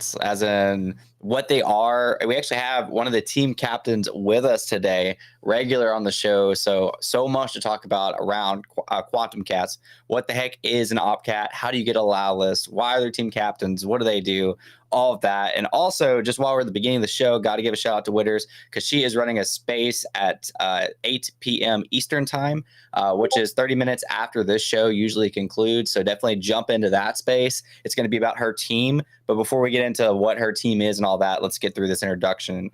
OpCats, as in what they are. We actually have one of the team captains with us today, regular on the show. So much to talk about around Quantum Cats. What the heck is an OpCat? How do you get a allow list? Why are there team captains? What do they do? All of that. And also, just while we're at the beginning of the show, got to give a shout out to Witters because she is running a space at 8 p.m. Eastern time, which is 30 minutes after this show usually concludes. So definitely jump into that space. It's going to be about her team. But before we get into what her team is and all that, let's get through this introduction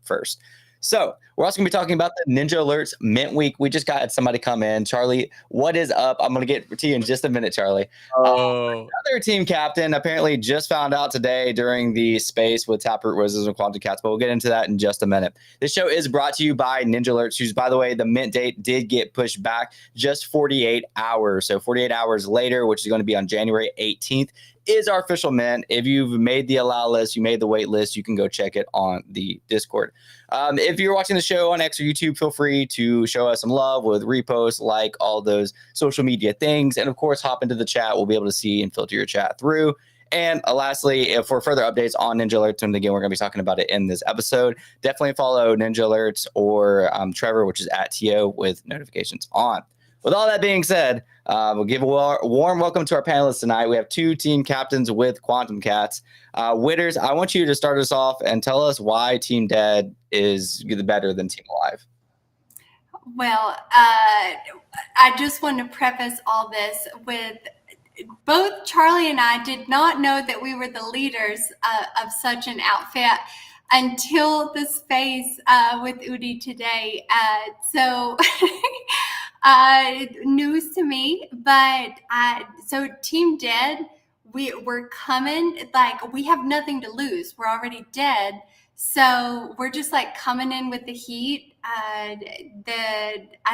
first. So we're also going to be talking about the Ninja Alerts Mint Week. We just got somebody come in. Charlie, what is up? I'm going to get to you in just a minute, Charlie. Another team captain apparently just found out today during the space with Taproot Wizards and Quantum Cats, but we'll get into that in just a minute. This show is brought to you by Ninja Alerts, who's, by the way, the mint date did get pushed back just 48 hours. So 48 hours later, which is going to be on January 18th, is our official mint. If you've made the allow list, you made the wait list, you can go check it on the Discord. If you're watching the show on X or YouTube, feel free to show us some love with reposts, like all those social media things. And of course, hop into the chat. We'll be able to see and filter your chat through. And lastly, if for further updates on Ninja Alerts, and again, we're going to be talking about it in this episode, definitely follow Ninja Alerts or Trevor, which is at TO with notifications on. With all that being said, we'll give a warm welcome to our panelists tonight. We have two team captains with Quantum Cats. Witters, I want you to start us off and tell us why Team Dead is better than Team Alive. Well, I just want to preface all this with both Charlie and I did not know that we were the leaders of such an outfit until the space with Udi today. So news to me, but so Team Dead, we're coming, like we have nothing to lose. We're already dead. So we're just like coming in with the heat. I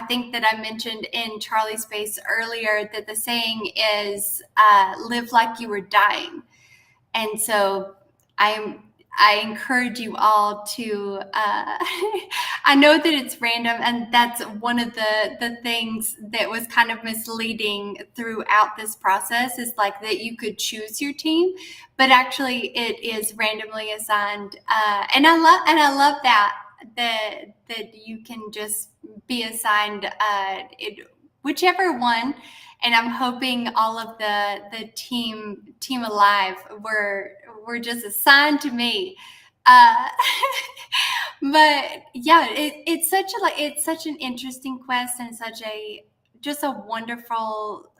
think that I mentioned in Charlie's space earlier that the saying is live like you were dying. And so I encourage you all to, I know that it's random, and that's one of the things that was kind of misleading throughout this process is like that you could choose your team, but actually it is randomly assigned. And I love that you can just be assigned whichever one. And I'm hoping all of the team alive were just assigned to me. But yeah, it's such an interesting quest and just a wonderful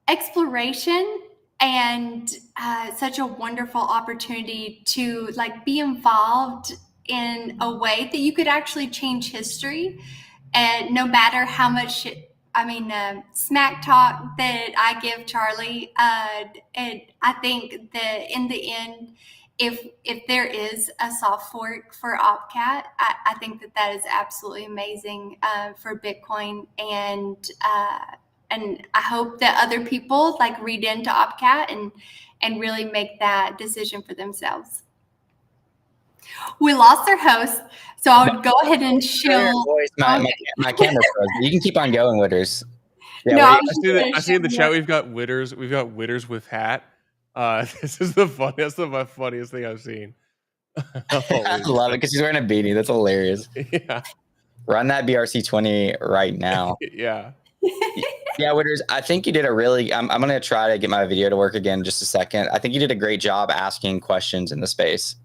exploration and such a wonderful opportunity to like be involved in a way that you could actually change history. And no matter how much smack talk that I give Charlie, and I think that in the end, if there is a soft fork for OpCat, I think that is absolutely amazing for Bitcoin, and I hope that other people like read into OpCat and really make that decision for themselves. We lost our host, so I would go ahead and chill. My camera froze. You can keep on going, Witters. Yeah, no, I see in the chat we've got Witters. We've got Witters with hat. This is the funniest thing I've seen. I love it because he's wearing a beanie. That's hilarious. Yeah. Run that BRC20 right now. Yeah. Yeah, Witters, I think you did a really, I'm going to try to get my video to work again in just a second. I think you did a great job asking questions in the space.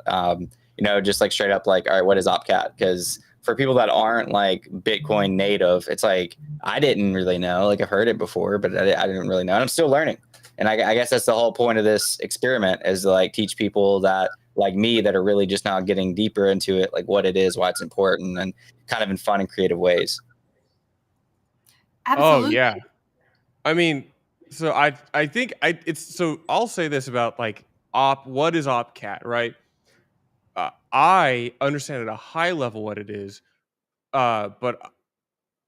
Just like straight up, like, all right, what is OpCat? Because for people that aren't like Bitcoin native, it's like, I didn't really know. Like I've heard it before, but I didn't really know. And I'm still learning. And I guess that's the whole point of this experiment is to like teach people that like me that are really just now getting deeper into it, like what it is, why it's important, and kind of in fun and creative ways. Absolutely. Oh, yeah. I mean, so I think I'll say this about like what is OpCat, right? I understand at a high level what it is, but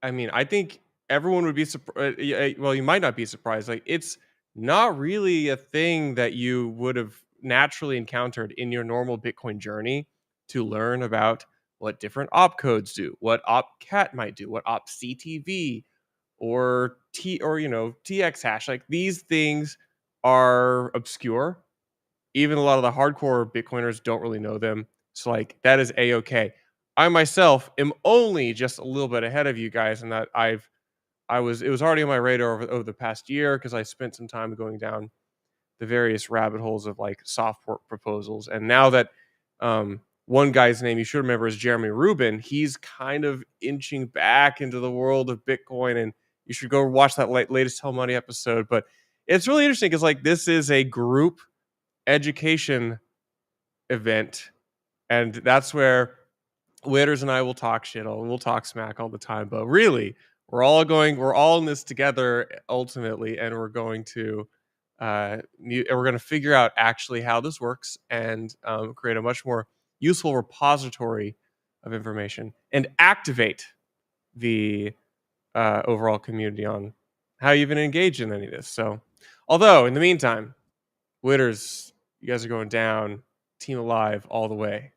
I mean, I think everyone would be surprised. Well, you might not be surprised. Like, it's not really a thing that you would have naturally encountered in your normal Bitcoin journey to learn about what different opcodes do, what OpCat might do, what opctv or TX hash. Like these things are obscure. Even a lot of the hardcore Bitcoiners don't really know them. So like that is a-okay. I myself am only just a little bit ahead of you guys in that it was already on my radar over the past year because I spent some time going down the various rabbit holes of like soft fork proposals. And now that one guy's name you should remember is Jeremy Rubin, he's kind of inching back into the world of Bitcoin, and you should go watch that latest Tell Money episode. But it's really interesting because like this is a group education event, and that's where Witters and I will talk shit, we'll talk smack all the time, but really we're all in this together ultimately, and we're going to figure out actually how this works and create a much more useful repository of information and activate the overall community on how you even engage in any of this. So although in the meantime, Witters, you guys are going down Team Alive all the way.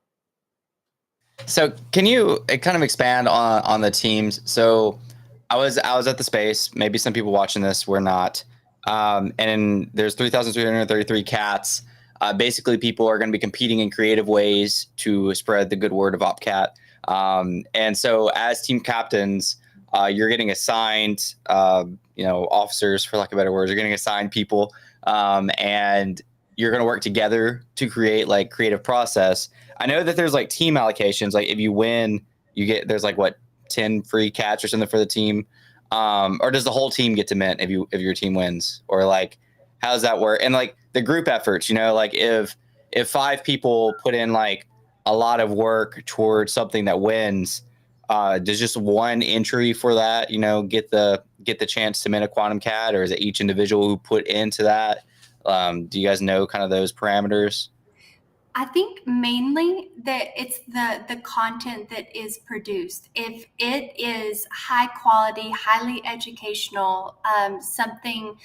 So can you kind of expand on the teams? So I was at the space. Maybe some people watching this were not. And there's 3,333 cats. Basically, people are going to be competing in creative ways to spread the good word of OpCat. And so as team captains, you're getting assigned, officers, for lack of better words. You're getting assigned people, and you're going to work together to create like creative process. I know that there's like team allocations. Like if you win, there's like 10 free cats or something for the team. Or does the whole team get to mint if your team wins? Or like, how does that work? And like the group efforts, like if 5 people put in like a lot of work towards something that wins, does just one entry for that, get the chance to mint a quantum cat, or is it each individual who put into that? Do you guys know kind of those parameters? I think mainly that it's the content that is produced. If it is high quality, highly educational, something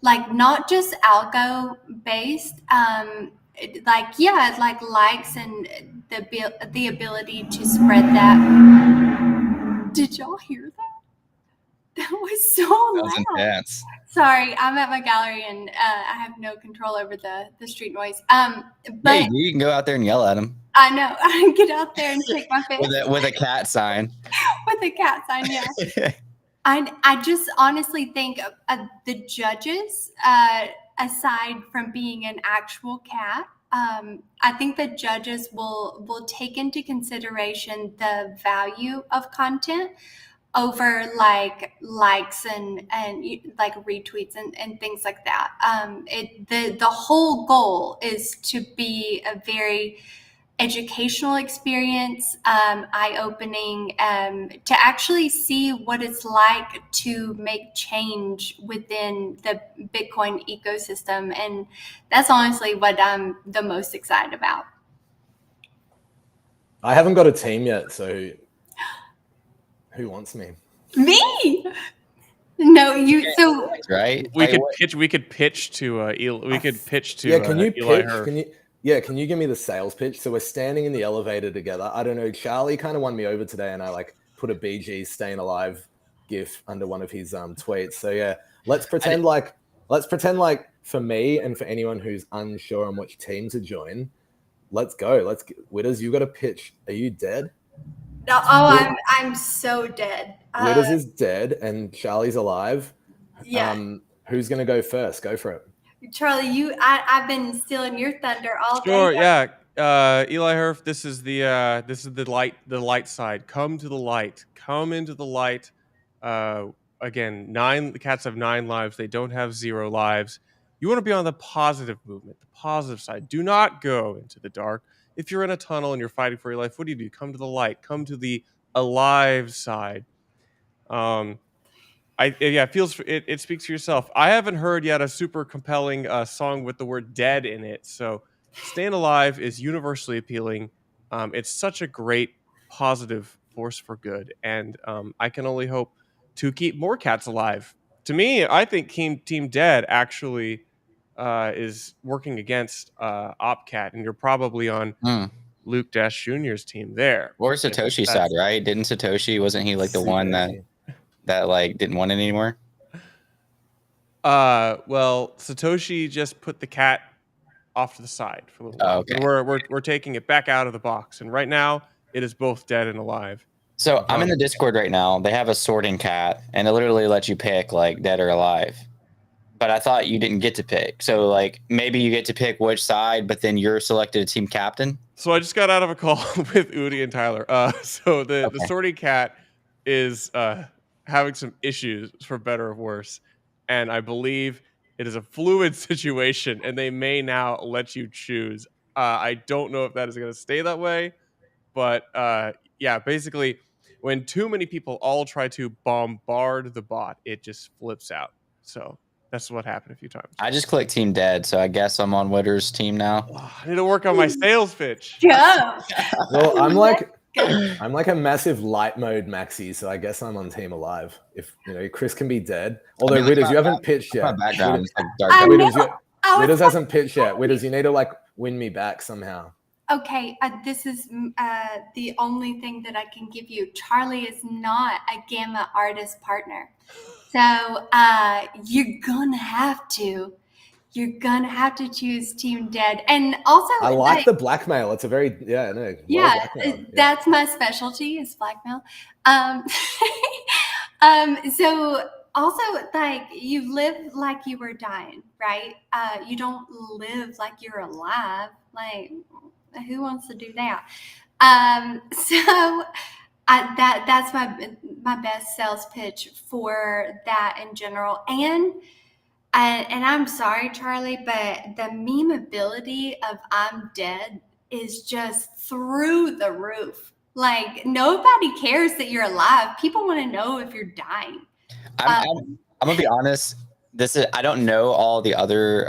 like not just algo based, like likes and the ability to spread that. Did y'all hear that? That was so That was loud. intense. Sorry, I'm at my gallery and I have no control over the street noise. But Yeah, you can go out there and yell at them. I know. I can get out there and shake my fist with a cat sign. with a cat sign, yeah. I just honestly think the judges, aside from being an actual cat, I think the judges will take into consideration the value of content over like likes and like retweets and things like that. The whole goal is to be a very educational experience, eye-opening, to actually see what it's like to make change within the Bitcoin ecosystem. And that's honestly what I'm the most excited about. I haven't got a team yet, so who wants me? Me? No, you. So right? We could pitch to Eli Can you Eli pitch? Herf. Can you give me the sales pitch? So we're standing in the elevator together. I don't know. Charlie kind of won me over today, and I like put a BG Staying Alive GIF under one of his tweets. So yeah, let's pretend like for me and for anyone who's unsure on which team to join, let's go. Witters, you got a pitch. Are you dead? No, I'm so dead. Witters is dead and Charlie's alive. Yeah. Who's gonna go first? Go for it. Charlie, I've been stealing your thunder all day. Sure, yeah. Eli Herf, this is the light side. Come to the light. Come into the light. Again, the cats have 9 lives. They don't have 0 lives. You want to be on the positive movement, the positive side. Do not go into the dark. If you're in a tunnel and you're fighting for your life, what do? Come to the light. Come to the alive side. It speaks for yourself. I haven't heard yet a super compelling song with the word dead in it. So Staying Alive is universally appealing. It's such a great positive force for good. And I can only hope to keep more cats alive. To me, I think Team Dead actually is working against OpCat, and you're probably on Luke Dash Jr.'s team there. Or Satoshi's side, right? Wasn't he like the one that like didn't want it anymore? Well, Satoshi just put the cat off to the side for a little while. Okay. And we're taking it back out of the box, and right now it is both dead and alive. So I'm in the Discord right now. They have a sorting cat, and it literally lets you pick like dead or alive. But I thought you didn't get to pick. So like maybe you get to pick which side, but then you're selected a team captain. So I just got out of a call with Udi and Tyler. So the sorting cat is having some issues, for better or worse, and I believe it is a fluid situation, and they may now let you choose. I don't know if that is going to stay that way, but yeah, basically, when too many people all try to bombard the bot, it just flips out. So that's what happened a few times. I just clicked team dead, so I guess I'm on Witter's team now. Oh, I need to work on my sales pitch. Yeah. Well, I'm like a massive light mode maxi, so I guess I'm on team alive. If Chris can be dead. Although I mean, Witters, you haven't pitched yet. My background is like dark. I Witters, know. Witters hasn't pitched yet. Witters, you need to like win me back somehow. Okay, this is the only thing that I can give you. Charlie is not a Gamma artist partner. So you're gonna have to choose Team Dead. And also I like the blackmail. It's a very that's my specialty is blackmail. So also like you live like you were dying, right? You don't live like you're alive. Like who wants to do that? So that's my best sales pitch for that in general. And I'm sorry, Charlie, but the memeability of I'm dead is just through the roof. Like nobody cares that you're alive. People want to know if you're dying. I'm gonna be honest. I don't know all the other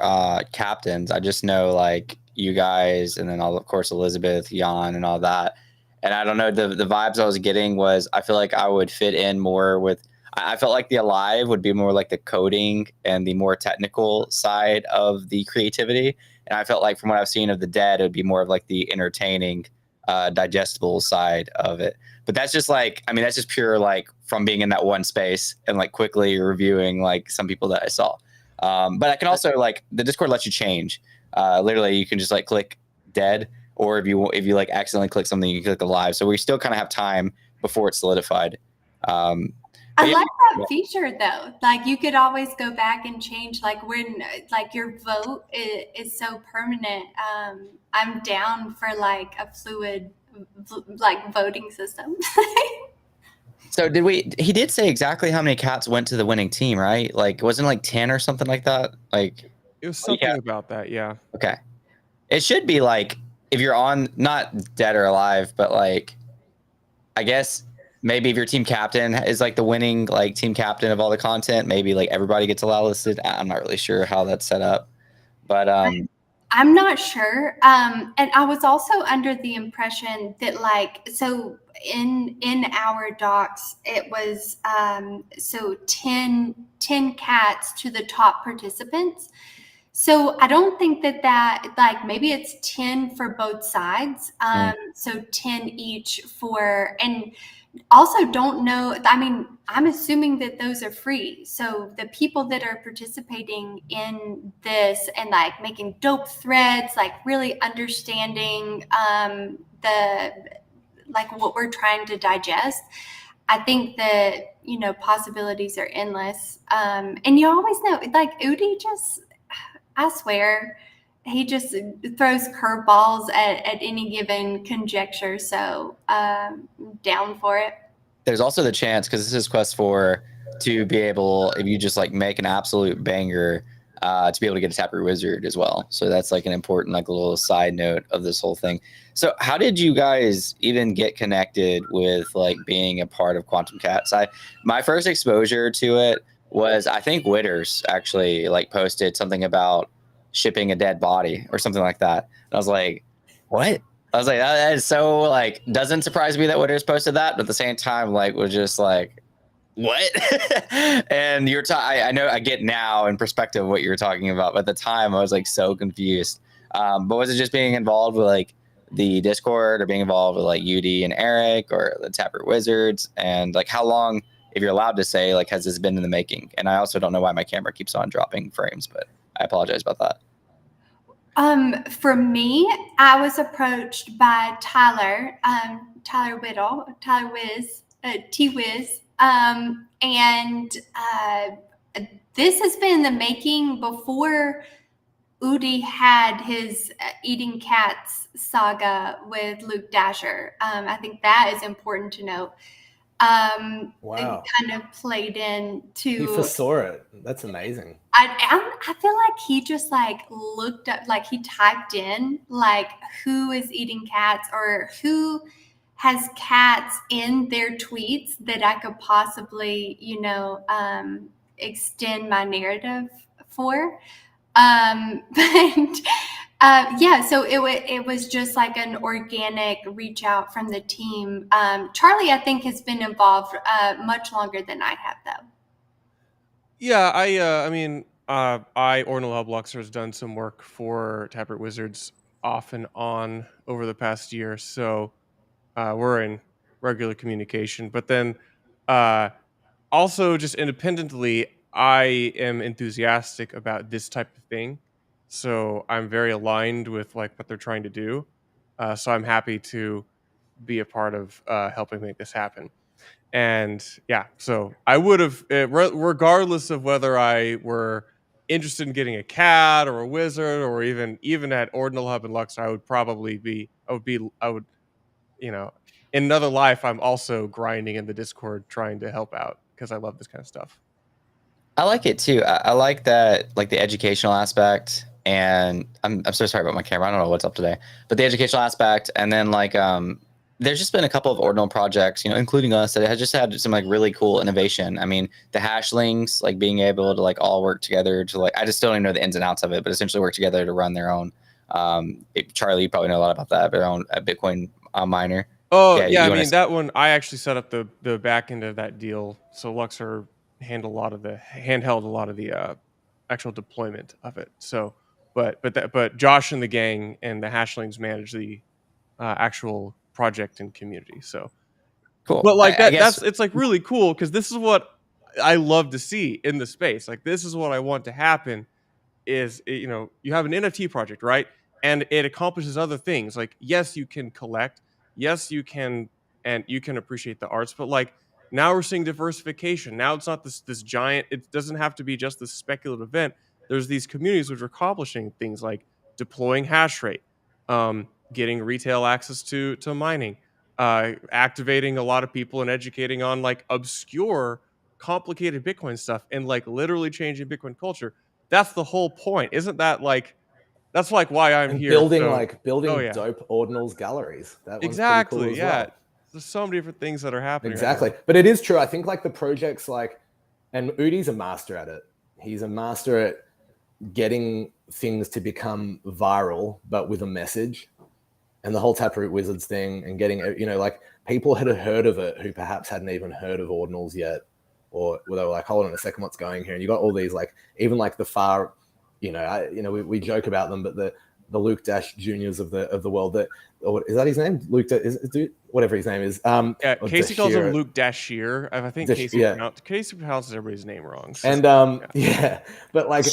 captains. I just know like you guys, and then of course Elizabeth, Jan, and all that. And I don't know, the vibes I was getting was I feel like I would fit in more with. I felt like the alive would be more like the coding and the more technical side of the creativity, and I felt like from what I've seen of the dead, it would be more of like the entertaining, digestible side of it. But that's just like, I mean, that's just pure like from being in that one space and like quickly reviewing like some people that I saw. But I can also like the Discord lets you change. Literally, you can just like click dead, or if you like accidentally click something, you can click alive. So we still kind of have time before it's solidified. I like that feature though. Like you could always go back and change like when like your vote is so permanent. I'm down for like a fluid like voting system. So he did say exactly how many cats went to the winning team, right? Like wasn't it like 10 or something like that? Like it was something about that, yeah. Okay. It should be like if you're on not dead or alive, but like I guess maybe if your team captain is like the winning like team captain of all the content, maybe like everybody gets allowed listed. I'm not really sure how that's set up, but I'm not sure. And I was also under the impression that like so in our docs it was so 10 cats to the top participants. So I don't think that like maybe it's 10 for both sides. So 10 each for, and also don't know. I mean, I'm assuming that those are free. So the people that are participating in this and like making dope threads, like really understanding the like what we're trying to digest. I think that possibilities are endless. And you always know, like Udi just. I swear, he just throws curveballs at any given conjecture. So down for it. There's also the chance, because this is Quest 4, to be able, if you just like make an absolute banger, to be able to get a Taproot Wizard as well. So that's like an important like little side note of this whole thing. So how did you guys even get connected with like being a part of Quantum Cats? My first exposure to it was I think Witters actually like posted something about shipping a dead body or something like that. And I was like, what? I was like, that is so like, doesn't surprise me that Witters posted that, but at the same time, like, was just like, what? And I know I get now in perspective what you're talking about, but at the time I was like so confused. But was it just being involved with like the Discord or being involved with like UD and Eric or the Taproot Wizards? And like, how long if you're allowed to say, like, has this been in the making? And I also don't know why my camera keeps on dropping frames, but I apologize about that. For me, I was approached by Tyler Whittle, Tyler Wiz, T-Wiz, and this has been in the making before Udi had his eating cats saga with Luke Dasher. I think that is important to note. Wow. It kind of played into. He foresaw it. That's amazing. I feel like he just like looked up, like he typed in like who is eating cats or who has cats in their tweets that I could possibly, extend my narrative for. But yeah, so it was just like an organic reach out from the team. Charlie, I think, has been involved much longer than I have, though. Yeah, Ordinal Hub Luxor has done some work for Taproot Wizards off and on over the past year, so we're in regular communication. But then also just independently, I am enthusiastic about this type of thing, so I'm very aligned with like what they're trying to do. So I'm happy to be a part of helping make this happen. And yeah, so I would have, regardless of whether I were interested in getting a cat or a wizard or even at Ordinal Hub and Lux, I would in another life, I'm also grinding in the Discord trying to help out because I love this kind of stuff. I like it too. I like that, like the educational aspect, and I'm so sorry about my camera. I don't know what's up today, but the educational aspect, and then like there's just been a couple of Ordinal projects, including us, that has just had some like really cool innovation. I mean, the hashlings, like being able to like all work together to like, I just don't even know the ins and outs of it, but essentially work together to run their own. Charlie, you probably know a lot about that, their own Bitcoin miner. Oh yeah, I mean that one. I actually set up the back end of that deal, so Luxor handled a lot of the actual deployment of it. So, but Josh and the gang and the hashlings manage the actual project and community. So cool. But like I guess, it's like really cool because this is what I love to see in the space. Like this is what I want to happen. Is you have an NFT project, right? And it accomplishes other things. Like yes, you can collect. Yes, you can, and you can appreciate the arts. But like now we're seeing diversification. Now it's not this giant. It doesn't have to be just this speculative event. There's these communities which are accomplishing things like deploying hash rate, getting retail access to mining, activating a lot of people and educating on like obscure, complicated Bitcoin stuff, and like literally changing Bitcoin culture. That's the whole point, isn't that like? That's like why I'm here. Building yeah. dope ordinals galleries. That one's Exactly. pretty cool as Yeah. well. There's so many different things that are happening. Exactly. But it is true. I think like the projects like, and Udi's a master at it. He's a master at getting things to become viral, but with a message. And the whole Taproot Wizards thing, and getting, like people had heard of it who perhaps hadn't even heard of ordinals yet, or they were like, hold on a second, what's going here? And you got all these like, even like the far, we joke about them, but the Luke Dash Juniors of the world, that, or is that his name? Whatever his name is. Yeah, Casey calls him Luke Dashier. I think Casey pronounces everybody's name wrong. So, and but like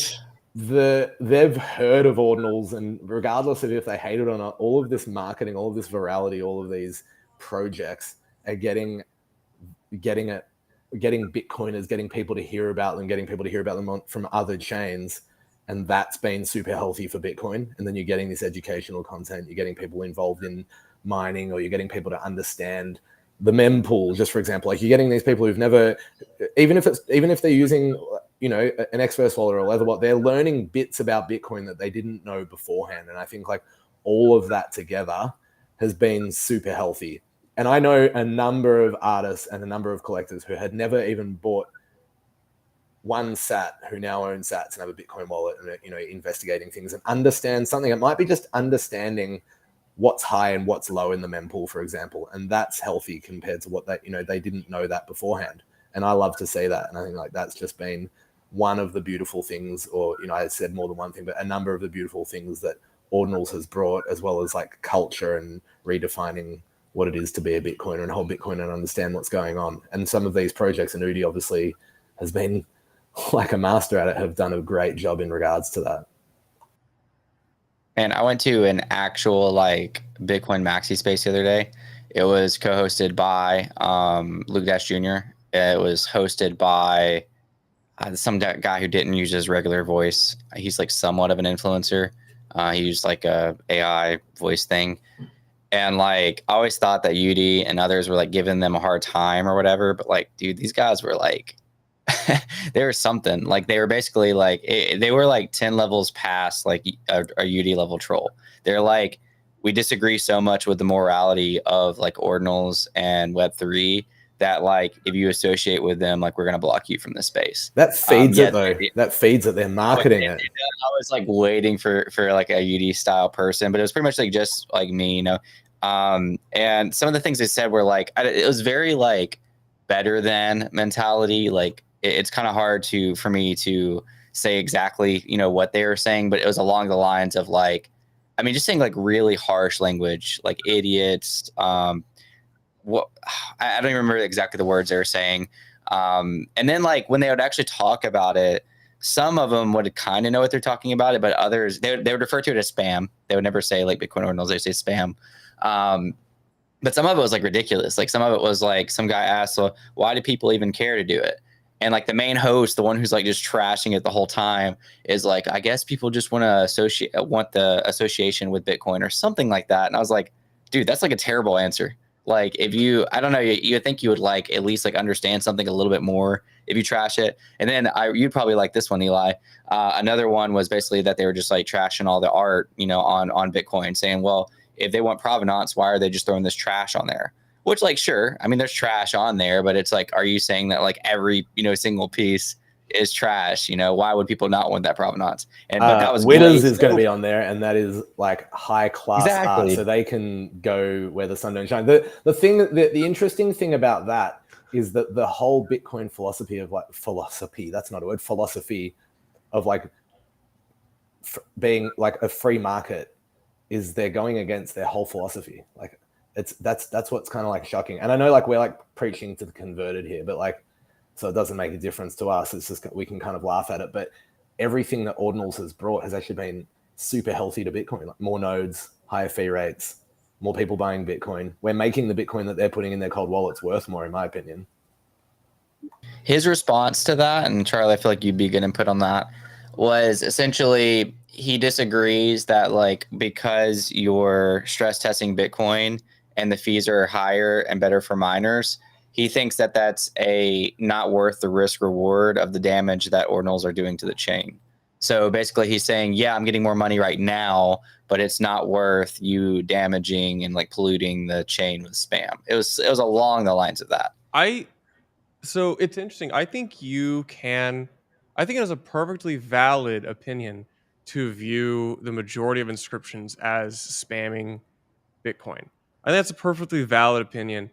they've heard of ordinals, and regardless of if they hate it or not, all of this marketing, all of this virality, all of these projects are getting Bitcoiners, getting people to hear about them, getting people to hear about them from other chains. And that's been super healthy for Bitcoin. And then you're getting this educational content, you're getting people involved in mining, or you're getting people to understand the mempool, just for example. Like you're getting these people who've never, even if they're using, an Xverse wallet or a Leatherbot, they're learning bits about Bitcoin that they didn't know beforehand. And I think like all of that together has been super healthy. And I know a number of artists and a number of collectors who had never even bought one sat, who now own sats and have a Bitcoin wallet, and investigating things and understand something. It might be just understanding what's high and what's low in the mempool, for example, and that's healthy compared to what they didn't know that beforehand. And I love to see that, and I think like that's just been one of the beautiful things, or I said more than one thing, but a number of the beautiful things that Ordinals has brought, as well as like culture and redefining what it is to be a Bitcoiner and hold Bitcoin and understand what's going on. And some of these projects, and Udi obviously has been like a master at it, have done a great job in regards to that. And I went to an actual like Bitcoin Maxi space the other day. It was co-hosted by Luke Dash Jr. It was hosted by some guy who didn't use his regular voice. He's like somewhat of an influencer. He used like a AI voice thing. And like I always thought that UD and others were like giving them a hard time or whatever. But like, dude, these guys were like, they were something. Like they were basically like, they were like 10 levels past like a UD level troll. They're like, we disagree so much with the morality of like ordinals and Web3 that like if you associate with them, like we're gonna block you from the space. That feeds it though. That feeds it. They're marketing it. I was like waiting for like a UD style person, but it was pretty much like just like me, you know. And some of the things they said were like it was very like better than mentality. Like it's kind of hard for me to say exactly, you know, what they were saying, but it was along the lines of like, I mean, just saying like really harsh language, like idiots. What I don't even remember exactly the words they were saying. And then like when they would actually talk about it, some of them would kind of know what they're talking about it, but others they would refer to it as spam. They would never say like Bitcoin ordinals; they say spam. But some of it was like ridiculous. Like some of it was like some guy asked, well, why do people even care to do it? And like the main host, the one who's like just trashing it the whole time, is like, I guess people just want the association with Bitcoin or something like that. And I was like, dude, that's like a terrible answer. Like if I don't know, you think you would like at least like understand something a little bit more if you trash it. And then you'd probably like this one, Eli. Another one was basically that they were just like trashing all the art, you know, on Bitcoin, saying, well, if they want provenance, why are they just throwing this trash on there? Which, like, sure, I mean, there's trash on there, but it's like, are you saying that like every, you know, single piece is trash? You know, why would people not want that provenance? And but that was Witters is going to be on there, and that is like high class art, so they can go where the sun don't shine. The interesting thing about that is that the whole Bitcoin philosophy of like that's not a word, philosophy of like being like a free market is they're going against their whole philosophy. Like that's what's kind of like shocking. And I know like we're like preaching to the converted here, but like, so it doesn't make a difference to us. It's just, we can kind of laugh at it, but everything that Ordinals has brought has actually been super healthy to Bitcoin, like more nodes, higher fee rates, more people buying Bitcoin. We're making the Bitcoin that they're putting in their cold wallets worth more, in my opinion. His response to that, and Charlie, I feel like you'd be good input on that, was essentially he disagrees that like because you're stress testing Bitcoin and the fees are higher and better for miners, he thinks that that's not worth the risk reward of the damage that ordinals are doing to the chain. So basically he's saying, yeah, I'm getting more money right now, but it's not worth you damaging and like polluting the chain with spam. It was along the lines of that. So it's interesting. I think it is a perfectly valid opinion to view the majority of inscriptions as spamming Bitcoin. I think that's a perfectly valid opinion.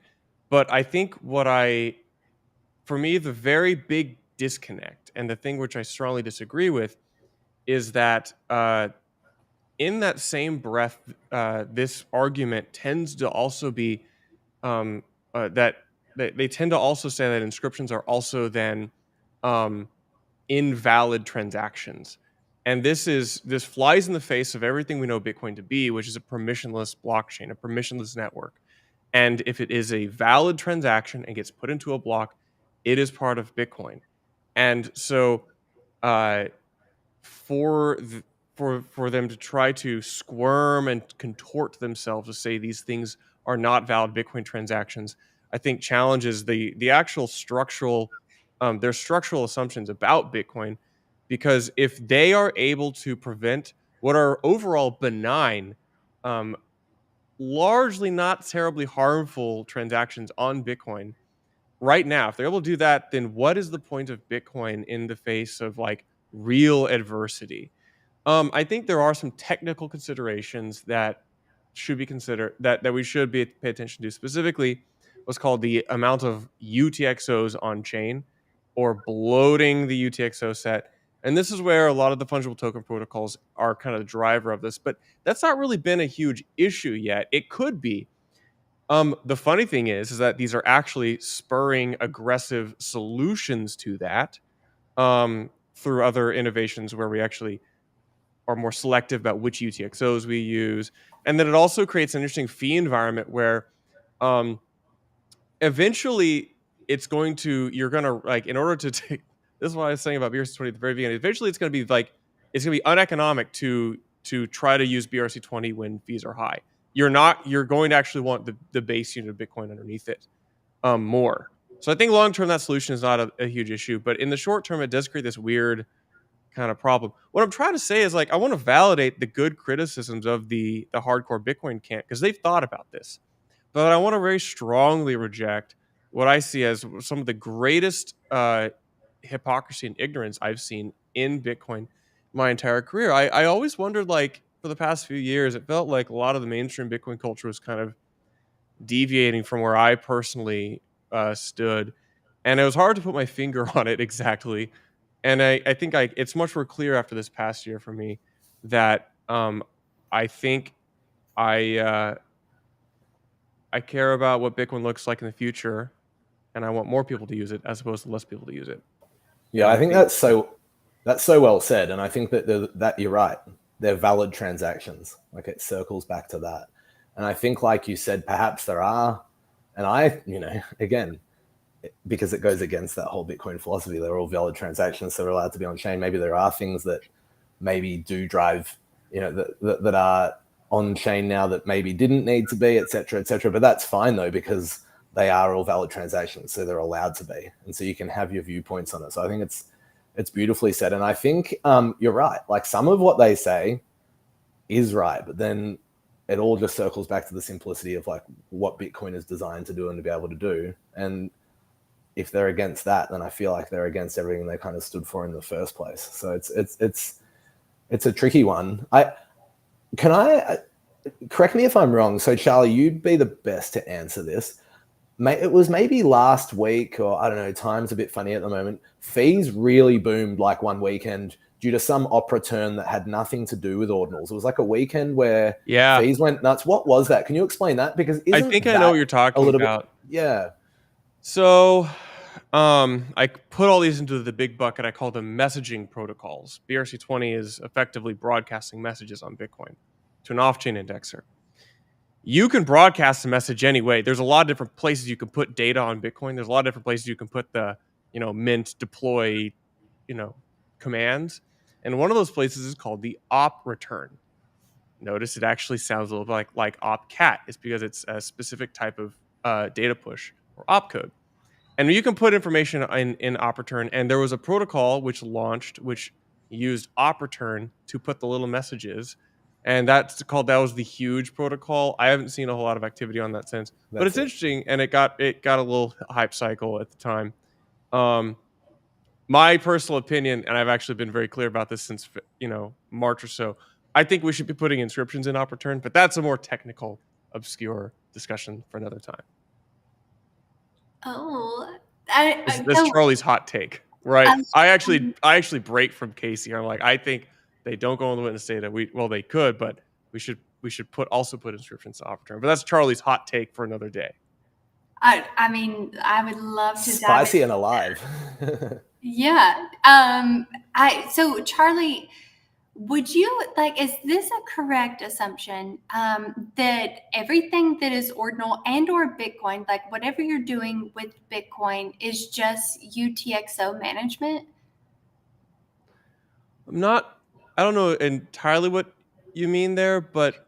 But I think for me, the very big disconnect and the thing which I strongly disagree with is that in that same breath, this argument tends to also be that they tend to also say that inscriptions are also then invalid transactions. And this flies in the face of everything we know Bitcoin to be, which is a permissionless blockchain, a permissionless network. And if it is a valid transaction and gets put into a block, it is part of Bitcoin. And so for them to try to squirm and contort themselves to say these things are not valid Bitcoin transactions, I think challenges the actual structural their structural assumptions about Bitcoin, because if they are able to prevent what are overall benign, largely not terribly harmful transactions on Bitcoin right now, if they're able to do that, then what is the point of Bitcoin in the face of like real adversity? I think there are some technical considerations that should be considered that we should pay attention to, specifically what's called the amount of UTXOs on chain, or bloating the UTXO set. And this is where a lot of the fungible token protocols are kind of the driver of this, but that's not really been a huge issue yet. It could be. The funny thing is that these are actually spurring aggressive solutions to that through other innovations where we actually are more selective about which UTXOs we use. And then it also creates an interesting fee environment where eventually it's going to, you're going to, like, in order to take, this is what I was saying about BRC20 at the very beginning. Eventually it's going to be like, it's going to be uneconomic to try to use BRC20 when fees are high. You're going to actually want the base unit of Bitcoin underneath it more. So I think long term that solution is not a huge issue, but in the short term it does create this weird kind of problem. What I'm trying to say is, like, I want to validate the good criticisms of the hardcore Bitcoin camp because they've thought about this, but I want to very strongly reject what I see as some of the greatest hypocrisy and ignorance I've seen in Bitcoin my entire career. I always wondered, like, for the past few years, it felt like a lot of the mainstream Bitcoin culture was kind of deviating from where I personally stood, and it was hard to put my finger on it exactly. And I think it's much more clear after this past year for me that I think I care about what Bitcoin looks like in the future, and I want more people to use it as opposed to less people to use it. Yeah, I think that's so well said, and I think that you're right. They're valid transactions. Like, it circles back to that, and I think, like you said, perhaps there are, and again, because it goes against that whole Bitcoin philosophy, they're all valid transactions, so they're allowed to be on chain. Maybe there are things that maybe do drive, that are on chain now that maybe didn't need to be, et cetera, et cetera. But that's fine though, because they are all valid transactions, so they're allowed to be, and so you can have your viewpoints on it. So I think it's beautifully said, and I think you're right. Like, some of what they say is right, but then it all just circles back to the simplicity of, like, what Bitcoin is designed to do and to be able to do. And if they're against that, then I feel like they're against everything they kind of stood for in the first place. So it's a tricky one. Correct me if I'm wrong. So Charlie, you'd be the best to answer this. It was maybe last week, or I don't know, time's a bit funny at the moment. Fees really boomed like one weekend due to some op return that had nothing to do with ordinals. It was like a weekend where fees went nuts. What was that? Can you explain that? Because I think I know what you're talking about. Yeah. So I put all these into the big bucket. I call them messaging protocols. BRC20 is effectively broadcasting messages on Bitcoin to an off-chain indexer. You can broadcast a message anyway. There's a lot of different places you can put data on Bitcoin. There's a lot of different places you can put the, mint deploy, commands. And one of those places is called the op return. Notice it actually sounds a little bit like opcat. It's because it's a specific type of data push or opcode. And you can put information in op return. And there was a protocol which launched, which used op return to put the little messages. And that was the huge protocol. I haven't seen a whole lot of activity on that since, but it's interesting, and it got a little hype cycle at the time. My personal opinion, and I've actually been very clear about this since March or so, I think we should be putting inscriptions in op return, but that's a more technical, obscure discussion for another time. Oh, that's Charlie's hot take, right? I actually break from Casey. I'm like, I think they don't go on the witness data. They could, but we should also put inscriptions to op return. But that's Charlie's hot take for another day. I mean, I would love to spicy and alive. Yeah. So Charlie, would you is this a correct assumption that everything that is ordinal and or Bitcoin, like whatever you're doing with Bitcoin, is just UTXO management? I don't know entirely what you mean there, but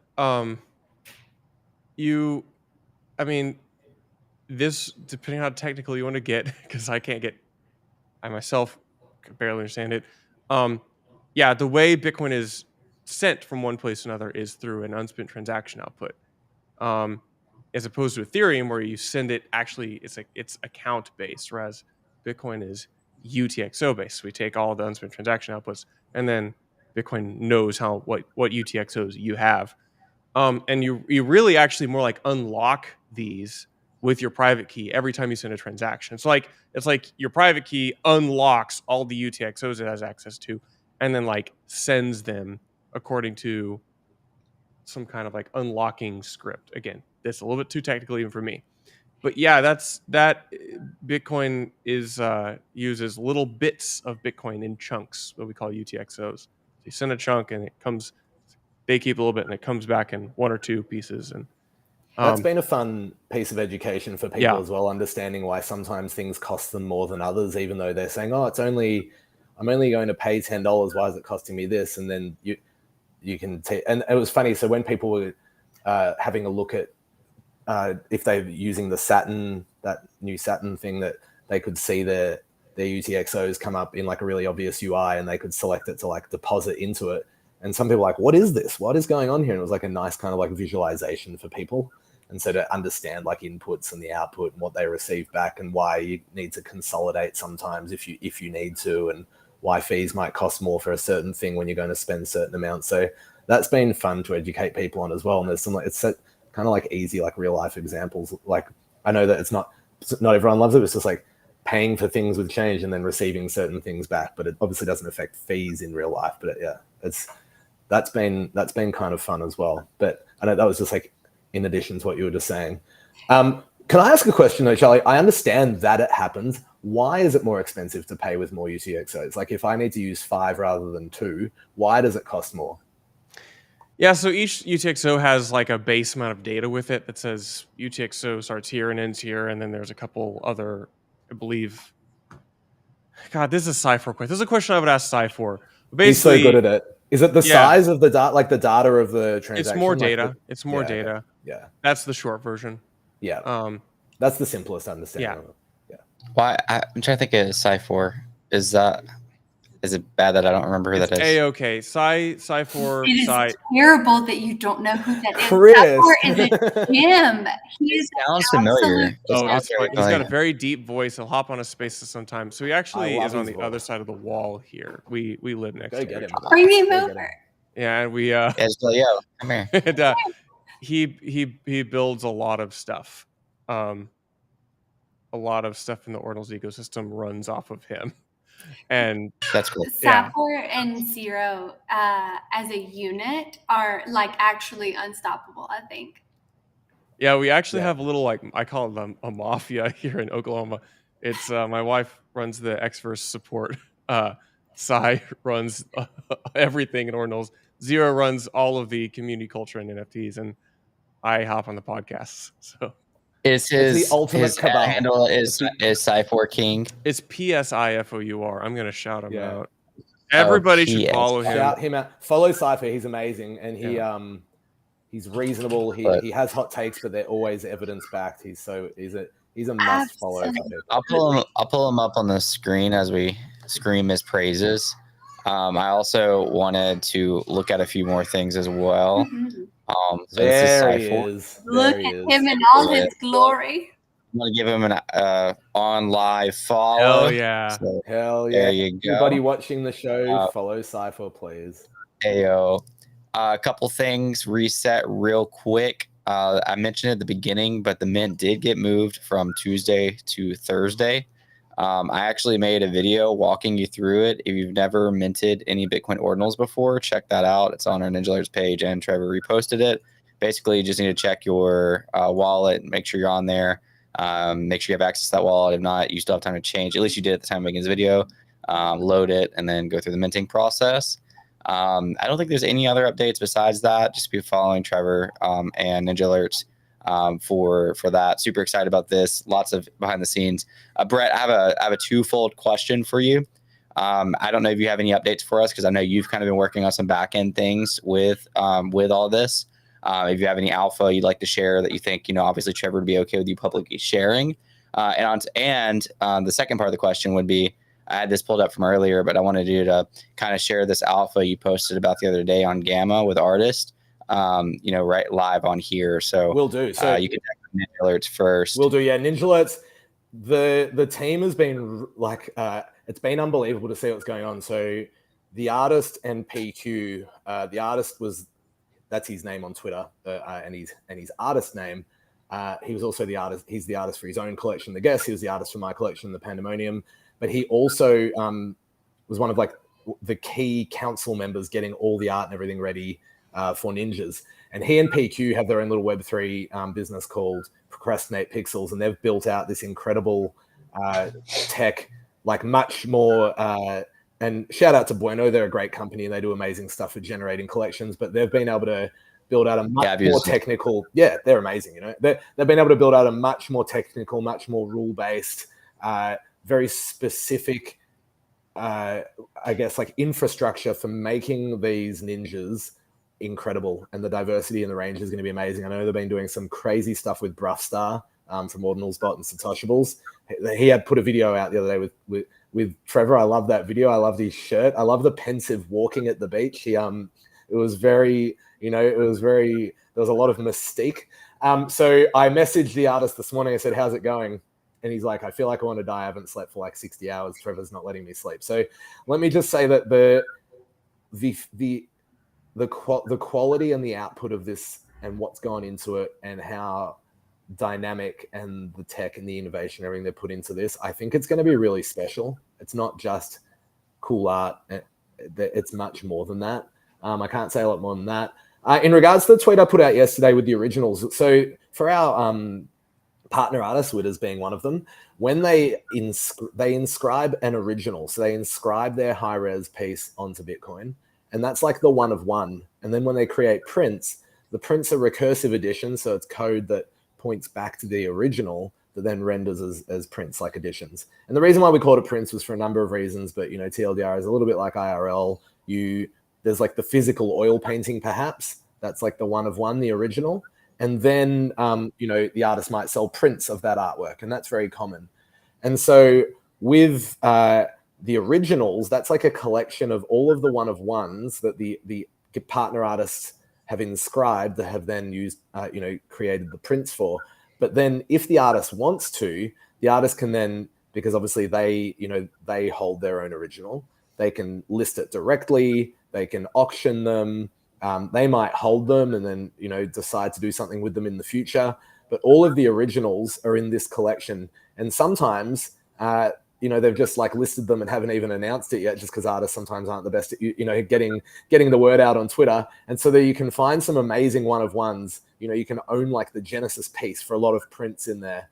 this, depending on how technical you want to get, because I myself can barely understand it. The way Bitcoin is sent from one place to another is through an unspent transaction output, as opposed to Ethereum where you send it. Actually, it's account based, whereas Bitcoin is UTXO based. So we take all the unspent transaction outputs, and then Bitcoin knows what UTXOs you have, and you really actually more like unlock these with your private key every time you send a transaction. It's like your private key unlocks all the UTXOs it has access to, and then sends them according to some kind of like unlocking script. Again, that's a little bit too technical even for me. But yeah, that Bitcoin is uses little bits of Bitcoin in chunks, what we call UTXOs. So you send a chunk and it comes, they keep a little bit and it comes back in one or two pieces. And that's been a fun piece of education for people Yeah. as well, understanding why sometimes things cost them more than others, even though they're saying, I'm only going to pay $10. Why is it costing me this? And then you can take, and it was funny. So when people were having a look at if they're using the Saturn, that new Saturn thing, that they could see their UTXOs come up in like a really obvious UI, and they could select it to like deposit into it. And some people were like, what is this? What is going on here? And it was like a nice kind of like visualization for people. And so to understand like inputs and the output and what they receive back, and why you need to consolidate sometimes if you need to, and why fees might cost more for a certain thing when you're going to spend certain amounts. So that's been fun to educate people on as well. And there's some, it's kind of like easy, like real life examples. Like I know that it's not everyone loves it. It's just like paying for things with change and then receiving certain things back. But it obviously doesn't affect fees in real life. But that's been kind of fun as well. But I know that was just like in addition to what you were just saying. Can I ask a question though, Charlie? I understand that it happens. Why is it more expensive to pay with more UTXOs? Like if I need to use 5 rather than 2, why does it cost more? Yeah, so each UTXO has like a base amount of data with it that says UTXO starts here and ends here, and then there's a couple other, I believe. God, this is Sci4 question. This is a question I would ask Sci4. Basically, he's so good at it. Is it the size of the data, like the data of the transaction? It's more data. Like it's more data. Okay. Yeah. That's the short version. Yeah. That's the simplest understanding of it. Yeah. Why? I'm trying to think of Sci4. Is it bad that I don't remember who that is? A-okay. Sci4. It is terrible that you don't know who that is. Chris. Sci4 is him. He sounds familiar. That's right. He's got a very deep voice. He'll hop on a Spaces sometimes. So he actually is on the other side of the wall here. We live next to each other. Bring him over. Yeah, and we come here. And he builds a lot of stuff. A lot of stuff in the Ordinals ecosystem runs off of him. And that's cool. Sci4 and Zero as a unit are like actually unstoppable, I think. Yeah, we actually have a little, like, I call them a mafia here in Oklahoma. It's my wife runs the Xverse support. Sci runs everything in Ordinals. Zero runs all of the community culture and NFTs, and I hop on the podcasts. So is his the ultimate handle is Sci4 King? It's PSIFOUR. I'm gonna shout him out. Everybody should follow him. Shout him out. Follow Cypher. He's amazing, and he's reasonable. He has hot takes, but they're always evidence backed. He's a must follow. I'll pull him up on the screen as we scream his praises. I also wanted to look at a few more things as well. There he is. Look at him in all his glory. I'm gonna give him an on live follow. Hell yeah! So, hell yeah! There you go. Everybody watching the show, follow Cypher, please. Ayo. A couple things reset real quick. I mentioned at the beginning, but the mint did get moved from Tuesday to Thursday. I actually made a video walking you through it. If you've never minted any Bitcoin Ordinals before, check that out. It's on our Ninja Alerts page, and Trevor reposted it. Basically, you just need to check your wallet, make sure you're on there. Make sure you have access to that wallet. If not, you still have time to change. At least you did at the time of making this video. Load it, and then go through the minting process. I don't think there's any other updates besides that. Just be following Trevor and Ninja Alerts for that. Super excited about this. Lots of behind the scenes. Brett, I have a twofold question for you. I don't know if you have any updates for us, because I know you've kind of been working on some back end things with all this. If you have any alpha you'd like to share that you think, obviously Trevor would be okay with you publicly sharing. And the second part of the question would be, I had this pulled up from earlier, but I wanted you to kind of share this alpha you posted about the other day on Gamma with Artist, right live on here. So we'll do. So you can check Ninja Alerts first. We'll do. Yeah, Ninja Alerts. The team has been like, it's been unbelievable to see what's going on. So the Artist and PQ, the Artist that's his name on Twitter, and his artist name. He was also the artist. He's the artist for his own collection, The Guess. He was the artist for my collection, The Pandemonium. But he also was one of like the key council members getting all the art and everything ready for ninjas. And he and PQ have their own little Web3 business called Procrastinate Pixels, and they've built out this incredible tech, like much more. And shout out to Bueno, they're a great company and they do amazing stuff for generating collections. But they've been able to build out a much more technical. Yeah, they're amazing. You know, they've been able to build out a much more technical, much more rule-based, very specific, I guess, like infrastructure for making these ninjas incredible, and the diversity in the range is going to be amazing. I know they've been doing some crazy stuff with Bruffstar from Ordinals Bot and Satoshables. He had put a video out the other day with Trevor. I love that video. I love his shirt. I love the pensive walking at the beach. He it was very, you know, there was a lot of mystique. So I messaged the artist this morning. I said, "How's it going?" And he's like, "I feel like I want to die. I haven't slept for like 60 hours. Trevor's not letting me sleep." So let me just say that the quality and the output of this and what's gone into it and how dynamic and the tech and the innovation, everything they put into this, I think it's going to be really special. It's not just cool art. It's much more than that. I can't say a lot more than that. In regards to the tweet I put out yesterday with the originals, so for our partner artists, Witters being one of them, when they inscribe an original, so they inscribe their high-res piece onto Bitcoin, and that's like the one of one. And then when they create prints, the prints are recursive additions, so it's code that points back to the original that then renders as prints, like additions. And the reason why we called it prints was for a number of reasons, but you know, TLDR is a little bit like IRL. There's like the physical oil painting, perhaps. That's like the one of one, the original. And then, you know, the artist might sell prints of that artwork, and that's very common. And so with the originals, that's like a collection of all of the one of ones that the partner artists have inscribed that have then used, you know, created the prints for. But then if the artist wants to, the artist can then, because obviously they hold their own original, they can list it directly, they can auction them, they might hold them and then, you know, decide to do something with them in the future. But all of the originals are in this collection. And sometimes, you know, they've just like listed them and haven't even announced it yet, just because artists sometimes aren't the best at, you know, getting the word out on Twitter. And so that you can find some amazing one of ones. You know, you can own like the Genesis piece for a lot of prints in there.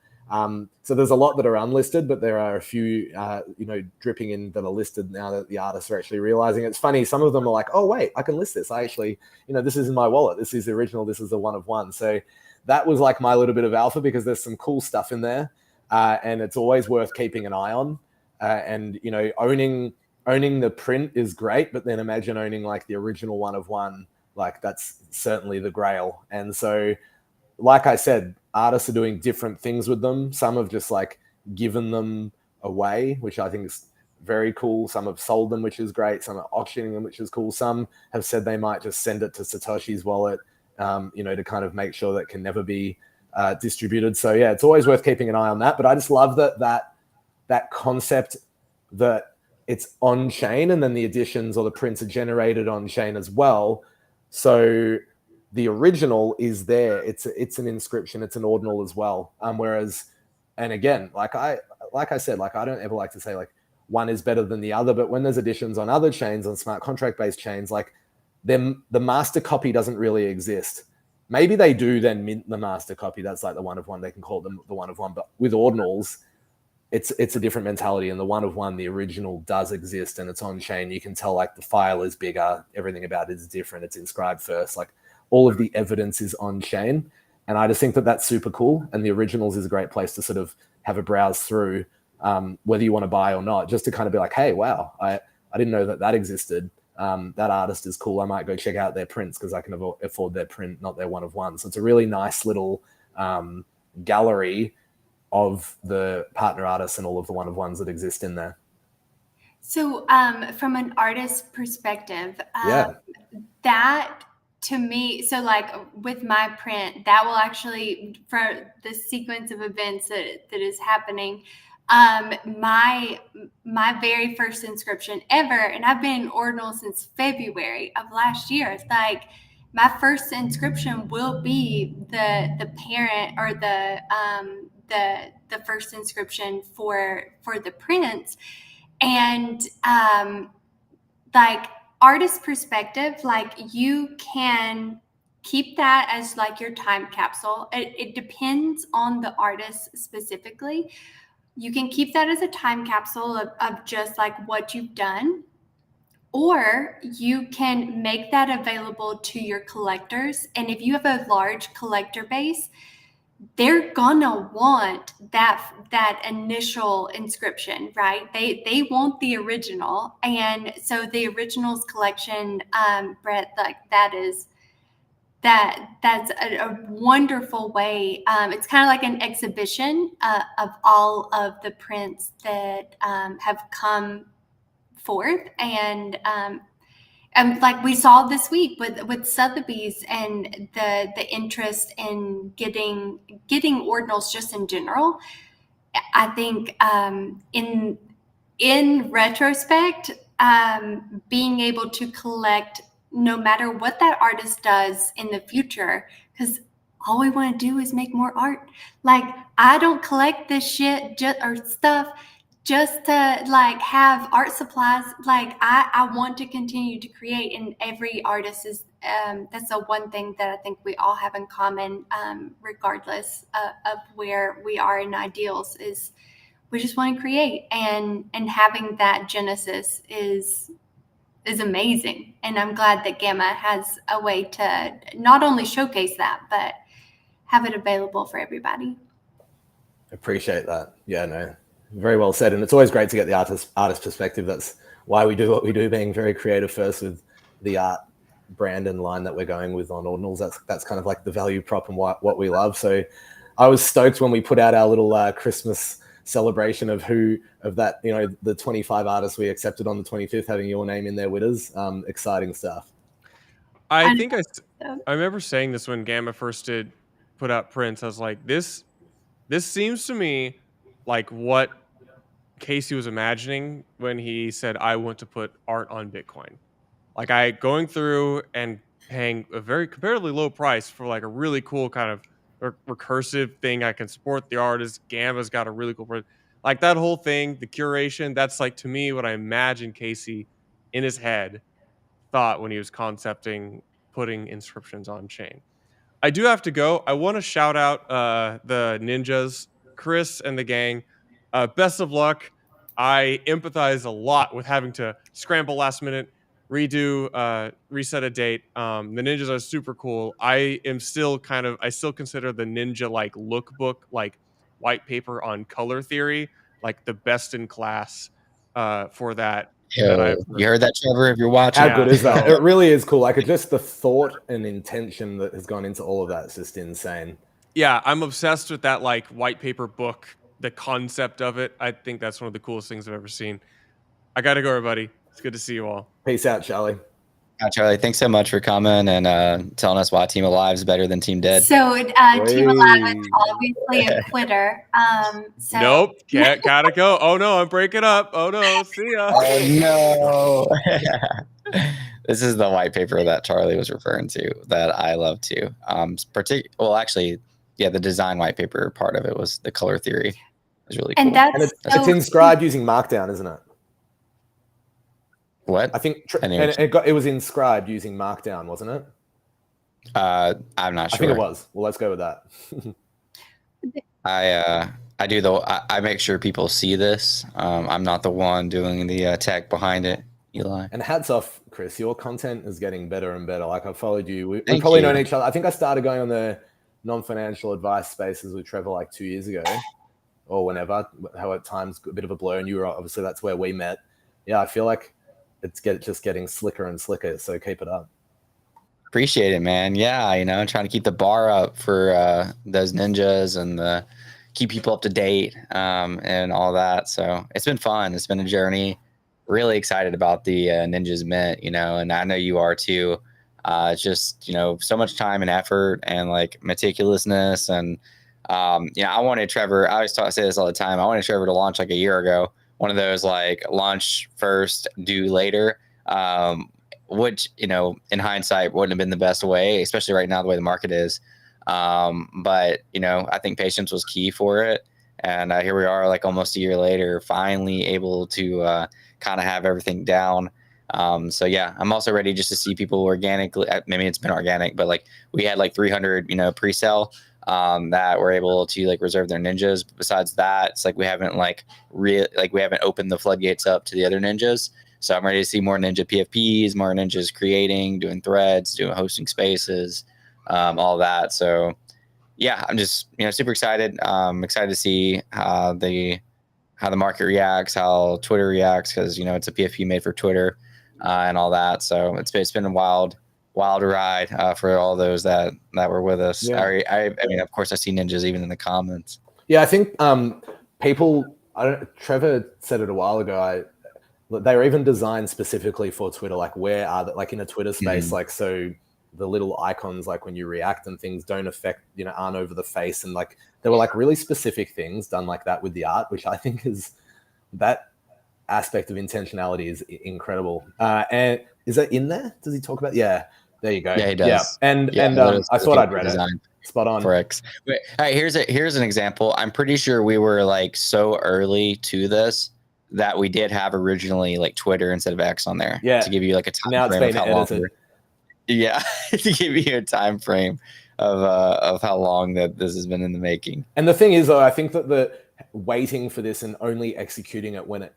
So there's a lot that are unlisted, but there are a few, you know, dripping in that are listed now that the artists are actually realizing. It's funny. Some of them are like, "Oh wait, I can list this. I actually, you know, this is in my wallet. This is the original. This is the one of one." So that was like my little bit of alpha, because there's some cool stuff in there. And it's always worth keeping an eye on. And, you know, owning the print is great, but then imagine owning like the original one of one, like that's certainly the grail. And so, like I said, artists are doing different things with them. Some have just like given them away, which I think is very cool. Some have sold them, which is great. Some are auctioning them, which is cool. Some have said they might just send it to Satoshi's wallet, you know, to kind of make sure that it can never be distributed. So yeah, it's always worth keeping an eye on that. But I just love that concept that it's on chain, and then the additions or the prints are generated on chain as well. So the original is there. It's an inscription. It's an ordinal as well. Whereas, and again, like I said, like I don't ever like to say like one is better than the other. But when there's additions on other chains, on smart contract based chains, like the master copy doesn't really exist. Maybe they do then mint the master copy. That's like the one of one. They can call them the one of one. But with ordinals, it's a different mentality. And the one of one, the original, does exist, and it's on chain. You can tell like the file is bigger. Everything about it is different. It's inscribed first. Like all of the evidence is on chain. And I just think that that's super cool. And the originals is a great place to sort of have a browse through, whether you want to buy or not, just to kind of be like, hey, wow, I didn't know that existed. That artist is cool. I might go check out their prints because I can afford their print, not their one of one. So it's a really nice little gallery of the partner artists and all of the one of ones that exist in there. So from an artist perspective, Yeah. that to me, so like with my print, that will actually, for the sequence of events that is happening, my very first inscription ever, and I've been in Ordinal since February of last year. It's like my first inscription will be the parent, or the first inscription for the prints. And like artist perspective, like you can keep that as like your time capsule. It depends on the artist specifically. You can keep that as a time capsule of just like what you've done, or you can make that available to your collectors. And if you have a large collector base, they're gonna want that initial inscription, right? They want the original, and so the originals collection, Brett, like that's a wonderful way. It's kind of like an exhibition of all of the prints that have come forth, and like we saw this week with Sotheby's and the interest in getting ordinals just in general. I think in retrospect, being able to collect no matter what that artist does in the future, because all we want to do is make more art. Like, I don't collect this shit or stuff just to like have art supplies. Like, I want to continue to create, and every artist is that's the one thing that I think we all have in common, regardless of where we are in ideals, is we just want to create, and having that genesis is amazing. And I'm glad that Gamma has a way to not only showcase that, but have it available for everybody. Appreciate that. Yeah, no, very well said. And it's always great to get the artist perspective. That's why we do what we do, being very creative first with the art brand and line that we're going with on Ordinals. That's kind of like the value prop and what we love. So I was stoked when we put out our little Christmas celebration of that, you know, the 25 artists we accepted on the 25th, having your name in there with us. Exciting stuff. I think I remember saying this when Gamma first did put out prints. I was like, this seems to me like what Casey was imagining when he said, I want to put art on Bitcoin. Like, I going through and paying a very comparatively low price for like a really cool kind of recursive thing. I can support the artist. Gamma's got a really cool print. Like, that whole thing, the curation, that's like, to me, what I imagine Casey in his head thought when he was concepting putting inscriptions on chain. I do have to go. I want to shout out the ninjas, Chris and the gang. Best of luck. I empathize a lot with having to scramble last minute, redo, reset a date. The ninjas are super cool. I still consider the ninja like lookbook, like white paper on color theory, like the best in class for that. Yo, you heard that, Trevor? If you're watching, how good is that? It really is cool. Like, just the thought and intention that has gone into all of that is just insane. Yeah, I'm obsessed with that like white paper book, the concept of it. I think that's one of the coolest things I've ever seen. I gotta go, everybody. It's good to see you all. Peace out, Charlie. Yeah, Charlie, thanks so much for coming and telling us why Team Alive is better than Team Dead. So Team Alive is obviously a quitter. So. Nope, gotta go. Oh no, I'm breaking up. Oh no, see ya. Oh no. This is the white paper that Charlie was referring to that I love too. Well, actually, yeah, the design white paper part of it was the color theory. It was really cool. And it's inscribed using Markdown, isn't it? What? I think it was inscribed using Markdown, wasn't it? I'm not sure. I think it was. Well, let's go with that. I do I make sure people see this. I'm not the one doing the tech behind it, Eli. And hats off, Chris. Your content is getting better and better. Like, I've followed you. We've probably known each other. I think I started going on the non-financial advice spaces with Trevor like 2 years ago, or whenever. How at times a bit of a blur, and you were obviously, that's where we met. Yeah, I feel like it's just getting slicker and slicker. So keep it up. Appreciate it, man. Yeah, you know, trying to keep the bar up for those ninjas and keep people up to date and all that. So it's been fun. It's been a journey. Really excited about the Ninjas Mint, you know, and I know you are too. It's just, you know, so much time and effort and like meticulousness. And, you know, I wanted Trevor, I always say this all the time. I wanted Trevor to launch like a year ago. One of those like launch first, do later, which, you know, in hindsight wouldn't have been the best way, especially right now, the way the market is. But, you know, I think patience was key for it. And here we are like almost a year later, finally able to kind of have everything down. So yeah, I'm also ready just to see people organically. Maybe it's been organic, but like we had like 300, pre-sale that were able to like reserve their ninjas. Besides that, it's like we haven't we haven't opened the floodgates up to the other ninjas. So I'm ready to see more ninja PFPs, more ninjas creating, doing threads, doing hosting spaces, all that. So yeah, I'm just super excited. Excited to see how the market reacts, how Twitter reacts, because it's a PFP made for Twitter and all that. So it's been a wild ride for all those that were with us. Yeah. I mean, of course, I see ninjas even in the comments. Yeah, I think people. Trevor said it a while ago. They were even designed specifically for Twitter. Like, where are they? Like in a Twitter space, like so. The little icons, like when you react and things, don't affect, aren't over the face, and like there were like really specific things done like that with the art, which I think is that aspect of intentionality is incredible. And is that in there? Does he talk about? Yeah, there you go. Yeah, he does. Yeah, and I thought I'd read it. Spot on. For X. Wait, all right, here's an example. I'm pretty sure we were like so early to this that we did have originally like Twitter instead of X on there. Yeah. To give you like a time Now frame it's of been how edited. long. Yeah, to give you a time frame of how long that this has been in the making. And the thing is, though, I think that the waiting for this and only executing it when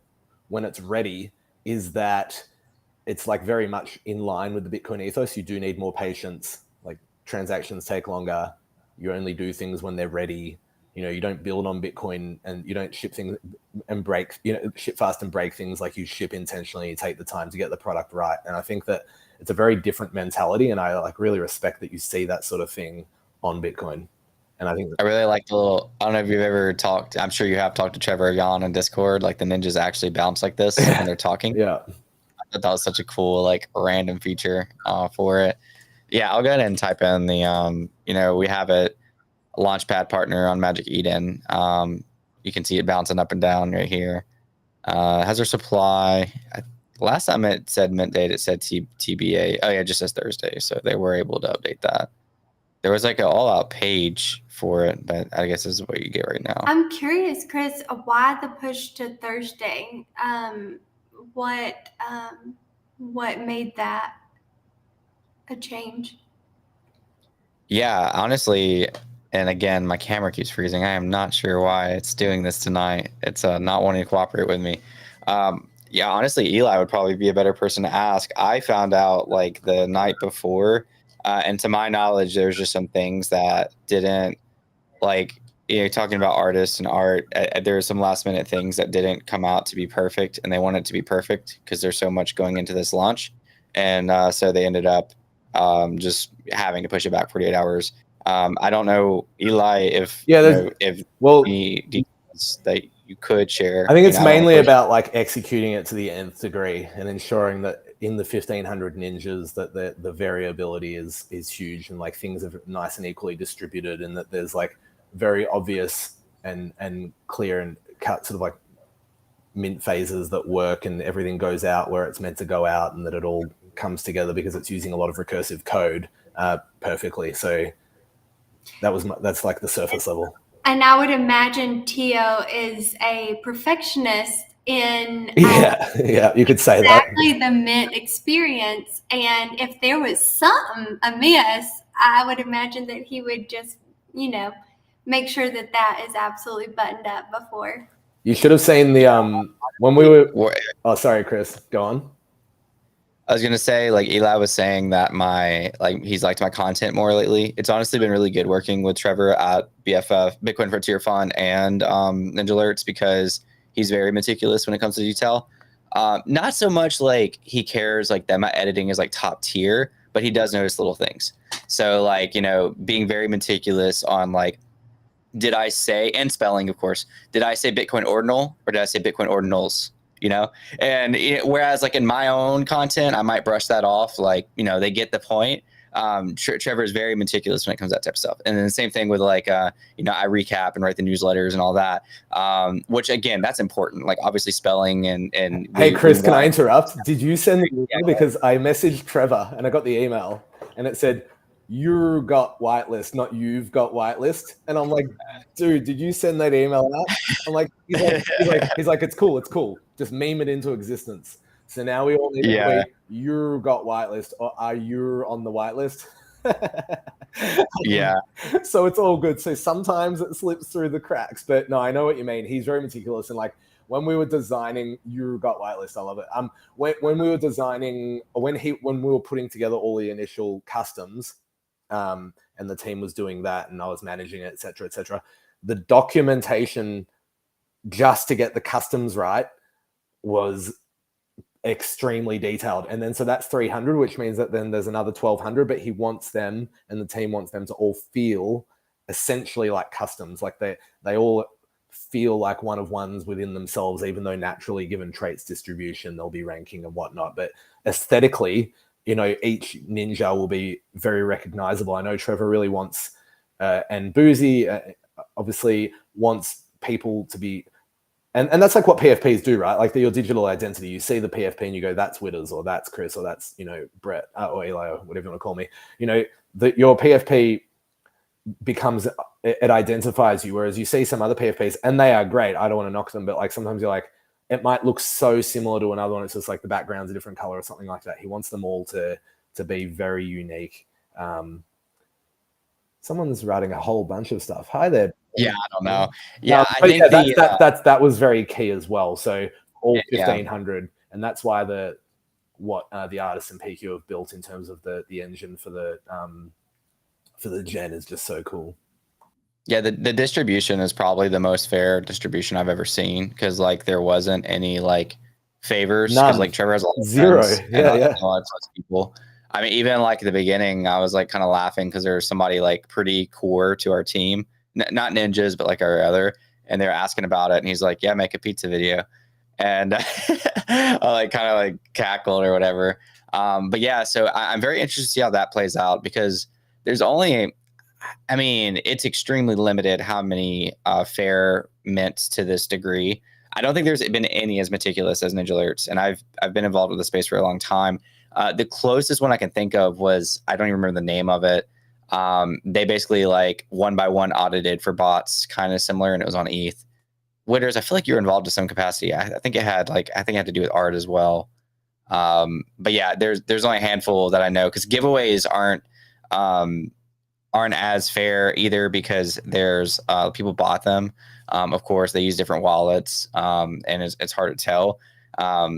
it's ready is that it's like very much in line with the Bitcoin ethos. You do need more patience. Like transactions take longer. You only do things when they're ready. You don't build on Bitcoin and you don't ship things and break, ship fast and break things. Like you ship intentionally. You take the time to get the product right. And I think that it's a very different mentality, and I like really respect that you see that sort of thing on Bitcoin. And I think I really like the little. I don't know if you've ever talked. I'm sure you have talked to Trevor Yon on Discord. Like the ninjas actually bounce like this when they're talking. Yeah, I thought that was such a cool like random feature for it. Yeah, I'll go ahead and type in the we have a Launchpad partner on Magic Eden. You can see it bouncing up and down right here. Has our supply. Last time it said mint date, it said TBA. Oh yeah, it just says Thursday, so they were able to update that. There was like an all-out page for it, but I guess this is what you get right now. I'm curious, Chris, why the push to Thursday? What made that a change? Yeah, honestly, and again, my camera keeps freezing. I am not sure why it's doing this tonight. It's not wanting to cooperate with me. Yeah, honestly, Eli would probably be a better person to ask. I found out like the night before, and to my knowledge, there's just some things that didn't like. Talking about artists and art, there were some last minute things that didn't come out to be perfect, and they wanted it to be perfect because there's so much going into this launch, and so they ended up just having to push it back 48 hours. I don't know, Eli, if details that you could share. I think it's mainly about like executing it to the nth degree and ensuring that in the 1500 ninjas that the variability is huge and like things are nice and equally distributed, and that there's like very obvious and clear and cut sort of like mint phases that work and everything goes out where it's meant to go out, and that it all comes together because it's using a lot of recursive code perfectly. So that's like the surface level. And I would imagine Tio is a perfectionist in yeah, you could say exactly the mint experience. And if there was something amiss, I would imagine that he would just, make sure that is absolutely buttoned up before. You should have seen the when we were. Oh, sorry, Chris. Go on. I was gonna say, like Eli was saying that he's liked my content more lately. It's honestly been really good working with Trevor at BFF, Bitcoin Frontier Fund, and Ninja Alerts, because he's very meticulous when it comes to detail. Not so much like he cares like that my editing is like top tier, but he does notice little things. So like, being very meticulous on like, did I say, and spelling, of course, did I say Bitcoin Ordinal or did I say Bitcoin Ordinals? And whereas like in my own content, I might brush that off. Like, they get the point. Trevor is very meticulous when it comes to that type of stuff. And then the same thing with like, I recap and write the newsletters and all that, which again, that's important. Like obviously spelling and hey, Chris, can I interrupt? Did you send the email? Because I messaged Trevor and I got the email and it said, you got whitelist, not you've got whitelist. And I'm like, dude, did you send that email out? I'm like, he's like, it's cool. Just meme it into existence. So now we all need to Yeah. tweet, you got whitelist, or are you on the whitelist? Yeah. So it's all good. So sometimes it slips through the cracks, but no, I know what you mean. He's very meticulous, and like when we were designing you got whitelist, I love it. When we were designing, when we were putting together all the initial customs, and the team was doing that, and I was managing it, etc., etc. The documentation just to get the customs right was extremely detailed. And then so that's 300, which means that then there's another 1200, but he wants them, and the team wants them to all feel essentially like customs, like they all feel like one of ones within themselves, even though naturally given traits distribution they'll be ranking and whatnot, but aesthetically, you know, each ninja will be very recognizable. I know Trevor really wants and Boozy obviously wants people to be, and that's like what PFPs do, right? Like your digital identity. You see the PFP and you go, that's Witters, or that's Chris, or that's, you know, Brett, or Eli, or whatever you want to call me. You know, your PFP becomes, it identifies you. Whereas you see some other PFPs, and they are great. I don't want to knock them, but like sometimes you're like, it might look so similar to another one. It's just like the background's a different color or something like that. He wants them all to be very unique. Someone's writing a whole bunch of stuff. Hi there. Yeah, I don't know. Yeah, I think that was very key as well. So all 1500, and that's why the artists in PQ have built in terms of the engine for the gen is just so cool. Yeah, the distribution is probably the most fair distribution I've ever seen, because like there wasn't any like favors, because like Trevor has a lot of zero. Friends, yeah, and, yeah. Lots of people. I mean, even like at the beginning, I was like kind of laughing because there was somebody like pretty core to our team, not ninjas, but like our other, and they're asking about it, and he's like, "Yeah, make a pizza video," and I like kind of like cackled or whatever. But yeah, so I'm very interested to see how that plays out, because there's only, I mean, it's extremely limited how many fair mints to this degree. I don't think there's been any as meticulous as Ninja Alerts, and I've been involved with the space for a long time. The closest one I can think of was, I don't even remember the name of it. They basically like one by one audited for bots, kind of similar, and it was on ETH. Witters, I feel like you're involved to some capacity. I think it had to do with art as well. But yeah, there's only a handful that I know, because giveaways aren't as fair either, because there's people bought them. Of course, they use different wallets, and it's hard to tell.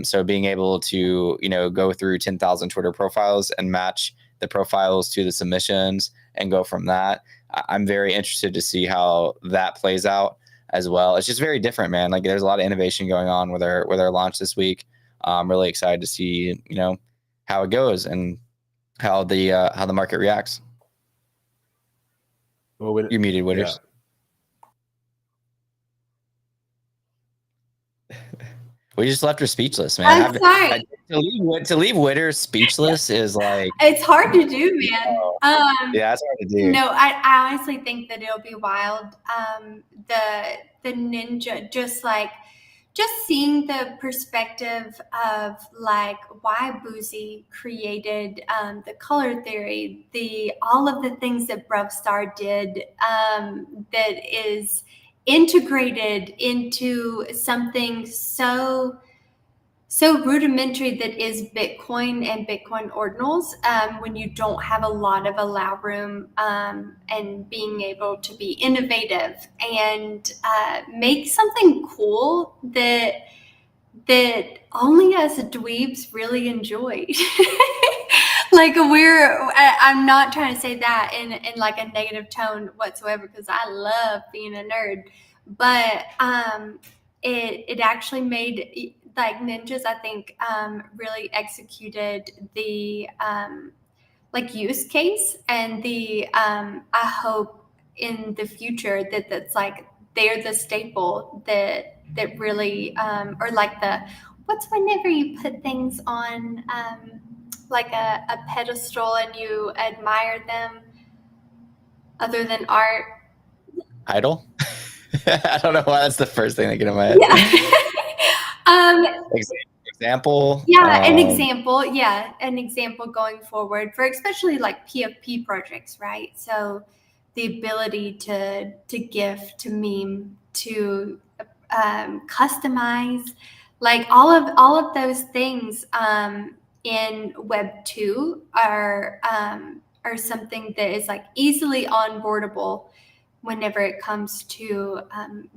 So being able to, you know, go through 10,000 Twitter profiles and match the profiles to the submissions and go from that, I'm very interested to see how that plays out as well. It's just very different, man. Like there's a lot of innovation going on with our launch this week. I'm really excited to see, you know, how it goes and how the market reacts. Well, You're muted, Witters. Yeah. We just left her speechless, man. I'm sorry. To leave Witters speechless is like, it's hard to do, man. Yeah, it's hard to do. No, I honestly think that it'll be wild. The ninja, just seeing the perspective of like why Boozy created the color theory, all of the things that Brevstar did, that is integrated into something so rudimentary that is Bitcoin and Bitcoin Ordinals, when you don't have a lot of allow room, and being able to be innovative and make something cool that only us dweebs really enjoy. Like I'm not trying to say that in like a negative tone whatsoever, because I love being a nerd, but it actually made, like ninjas, I think, really executed the like use case, and I hope in the future that's like they're the staple that really, or like what's whenever you put things on like a pedestal and you admire them other than art. Idol? I don't know why that's the first thing that came to my head. Yeah. Example? Yeah, an example. Yeah, an example going forward for especially like PFP projects, right? So the ability to GIF, to meme, to customize, Like all of those things in Web 2 are something that is like easily onboardable whenever it comes to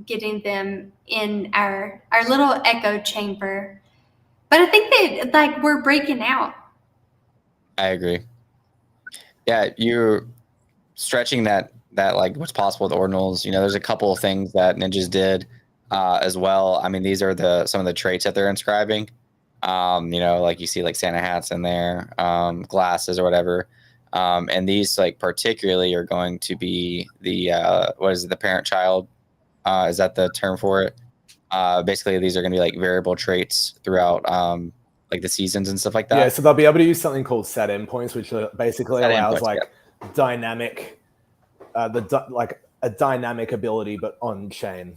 getting them in our little echo chamber. But I think that like we're breaking out. I agree. Yeah, you're stretching that like what's possible with ordinals. You know, there's a couple of things that ninjas did as well. I mean, these are some of the traits that they're inscribing. You know, like you see like Santa hats in there, glasses or whatever. And these like particularly are going to be the what is it, the parent-child? Is that the term for it? Basically, these are going to be like variable traits throughout like the seasons and stuff like that. Yeah, so they'll be able to use something called set endpoints, which basically Set allows endpoints, like dynamic, like a dynamic ability, but on chain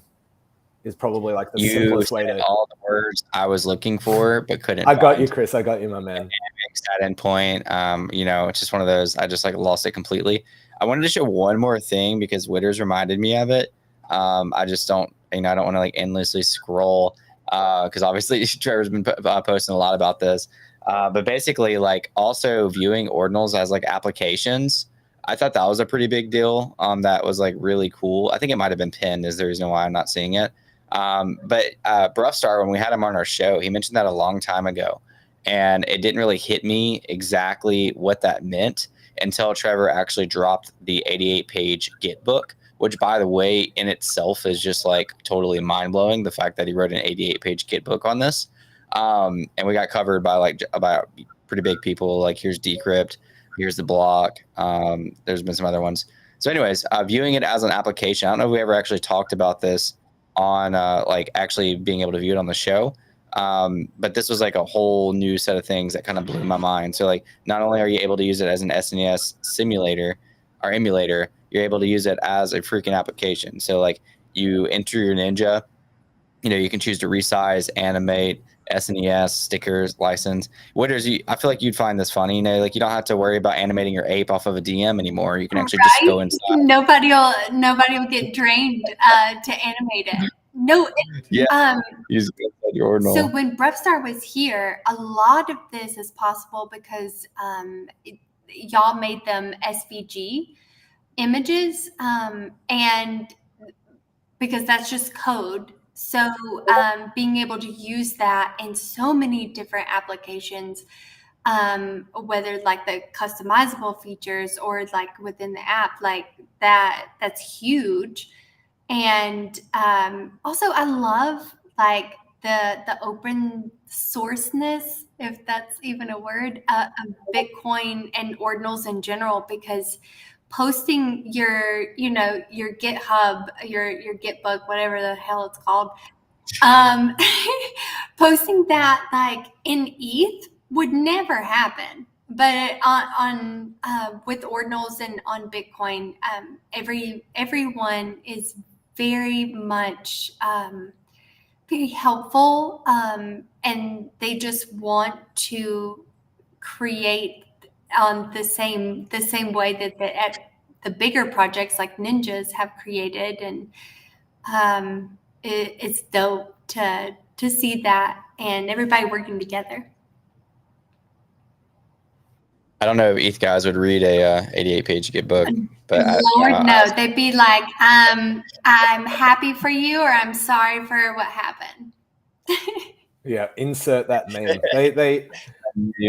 is probably like the simplest way to. All the words I was looking for, but couldn't. I got you, Chris. I got you, my man. Set endpoint. You know, it's just one of those. I just like lost it completely. I wanted to show one more thing because Witters reminded me of it. I just don't, you know, I don't want to like endlessly scroll because obviously Trevor's been posting a lot about this. But basically, like also viewing ordinals as like applications. I thought that was a pretty big deal. That was like really cool. I think it might have been pinned is the reason why I'm not seeing it. But Bruffstar, when we had him on our show, he mentioned that a long time ago. And it didn't really hit me exactly what that meant until Trevor actually dropped the 88-page Git book, which, by the way, in itself is just like totally mind-blowing, the fact that he wrote an 88-page Git book on this. And we got covered by like about pretty big people. Like here's Decrypt, here's the block. There's been some other ones. So anyways, viewing it as an application, I don't know if we ever actually talked about this on like actually being able to view it on the show. But this was like a whole new set of things that kind of blew my mind. So like, not only are you able to use it as an SNES simulator or emulator, you're able to use it as a freaking application. So like you enter your Ninja, you know, you can choose to resize, animate, SNES, stickers, license. Witters, I feel like you'd find this funny. You know, like you don't have to worry about animating your ape off of a DM anymore. You can actually just go inside. Nobody will get drained to animate it. No. Yeah. Use your ordinal. So when Bruffstar was here, a lot of this is possible because y'all made them SVG images, and because that's just code. So being able to use that in so many different applications, whether like the customizable features or like within the app, like that's huge. And also I love like the open sourceness, if that's even a word, of Bitcoin and ordinals in general, because posting your GitHub, your Gitbook, whatever the hell it's called, posting that like in ETH would never happen. But on with ordinals and on Bitcoin, everyone is very much very helpful, and they just want to create on the same way that the bigger projects like Ninjas have created, and it's dope to see that and everybody working together. I don't know if ETH guys would read a 88-page Git book, but Lord, no, they'd be like, I'm happy for you, or I'm sorry for what happened. Yeah, insert that meme. They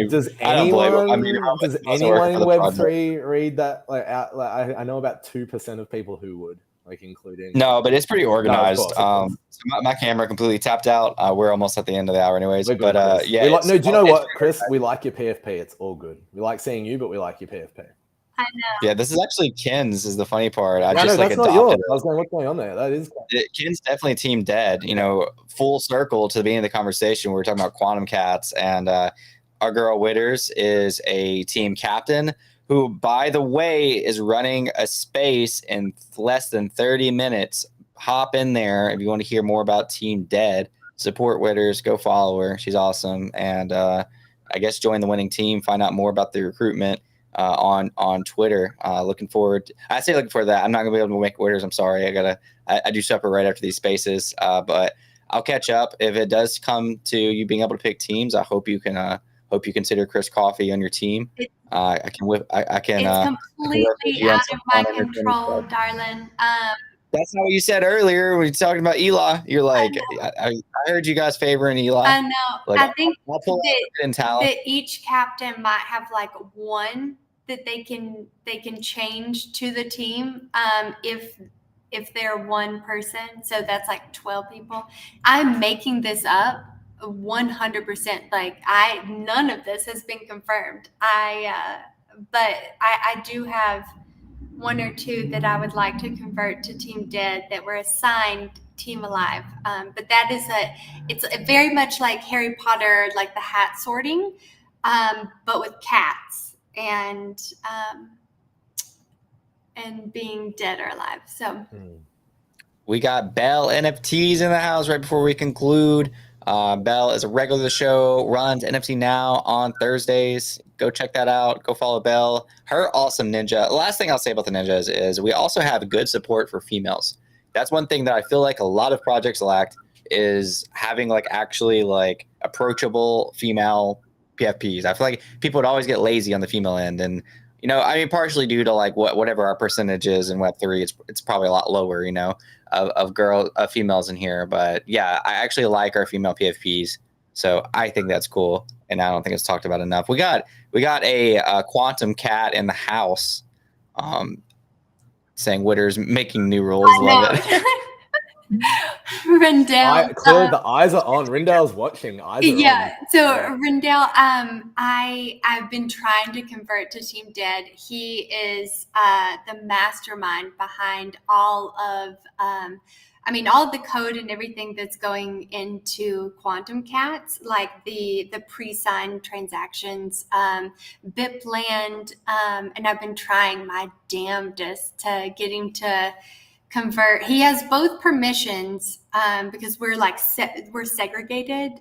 does anyone in Web3 read that? Like, I know about 2% of people who would, like, including. No, but it's pretty organized. No, of course. So my camera completely tapped out. We're almost at the end of the hour, anyways. Good, but yeah, do you know what, Chris? We like your PFP. It's all good. We like seeing you, but we like your PFP. I know. Yeah, this is actually Ken's. Is the funny part. I no, just that's like not yours. adopted I was going, what's going on there? That is. Ken's definitely team dead. You know, full circle to the beginning of the conversation. We were talking about quantum cats, and our girl Witters is a team captain who, by the way, is running a space in less than 30 minutes. Hop in there if you want to hear more about Team Dead. Support Witters. Go follow her. She's awesome. And I guess join the winning team. Find out more about the recruitment on Twitter. Looking forward. I say looking forward to that. I'm not going to be able to make Witters. I'm sorry. I do supper right after these spaces. But I'll catch up if it does come to you being able to pick teams. I hope you can consider Chris Coffee on your team. I can whip. I can. It's completely out of my control, darling. That's not what you said earlier. We were talking about Eli. You're like, I heard you guys favoring Eli. I know. Like, I think I'll pull that each captain might have like one that they can change to the team if they're one person. So that's like 12 people. I'm making this up 100%. Like none of this has been confirmed. But I do have one or two that I would like to convert to Team Dead that were assigned Team Alive. But that is it's very much like Harry Potter, like the hat sorting, but with cats and being dead or alive. So we got Bell NFTs in the house right before we conclude. Bell is a regular of the show, runs NFT Now on Thursdays. Go check that out. Go follow Bell. Her awesome ninja. The last thing I'll say about the ninjas is we also have good support for females. That's one thing that I feel like a lot of projects lacked is having like actually like approachable female PFPs. I feel like people would always get lazy on the female end, and I mean, partially due to like whatever our percentage is in Web3, it's probably a lot lower, of females in here. But yeah, I actually like our female PFPs, so I think that's cool, and I don't think it's talked about enough. We got a quantum cat in the house, saying Witter's making new rules. Love it. Rindell. Clearly, the eyes are on. Rindell's watching. Eyes are on. So Rindell, I've been trying to convert to Team Dead. He is the mastermind behind all of the code and everything that's going into Quantum Cats, like the pre-signed transactions, Bipland, and I've been trying my damnedest to get him to convert. He has both permissions because we're like we're segregated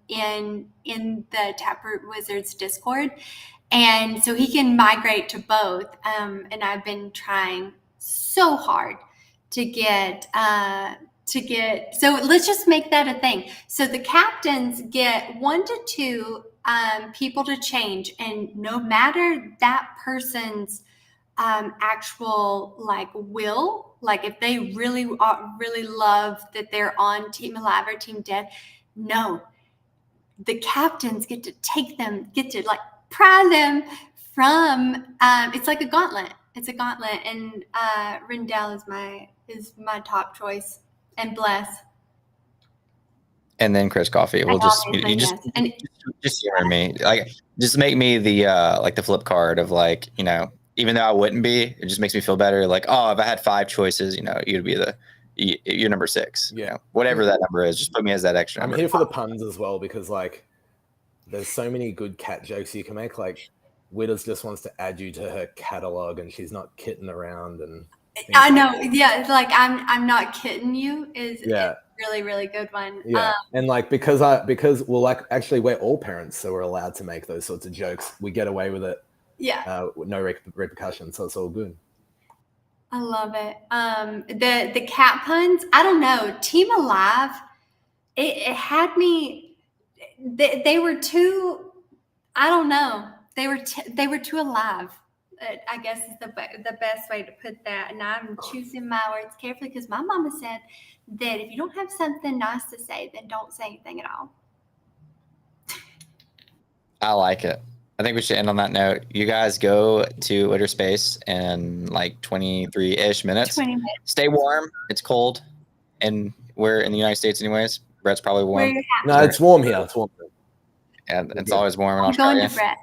in the Taproot Wizards Discord, and so he can migrate to both. And I've been trying so hard to get. So let's just make that a thing. So the captains get 1 to 2 people to change, and no matter that person's actual like will, like if they really love that they're on Team Alive or Team Dead, no, the captains get to like pry them from it's like a gauntlet. It's a gauntlet, and Rindell is my top choice, and Bless. And then Chris Coffee. We'll just hear me. Like, just make me the like the flip card of like, even though I wouldn't be, it just makes me feel better. Like, oh, if I had 5 choices, you'd be you're number 6. Yeah. Whatever that number is, just put me as that extra number. I'm here for the puns as well, because like there's so many good cat jokes you can make. Like Witters just wants to add you to her catalog, and she's not kidding around. And I know, yeah, like I'm not kidding you is a really, really good one. Yeah, and like because well, like actually we're all parents, so we're allowed to make those sorts of jokes. We get away with it. Yeah. No repercussions, so it's all good. I love it. The cat puns, I don't know. Team Alive, it had me. They were too. I don't know. They were too alive. I guess is the best way to put that. And I'm choosing my words carefully because my mama said that if you don't have something nice to say, then don't say anything at all. I like it. I think we should end on that note. You guys go to Witter Space in like 23-ish minutes. 20 minutes. Stay warm. It's cold. And we're in the United States anyways. Brett's probably warm. No, it's warm here. It's warm. And it's always warm in I'm Australia. going to Brett.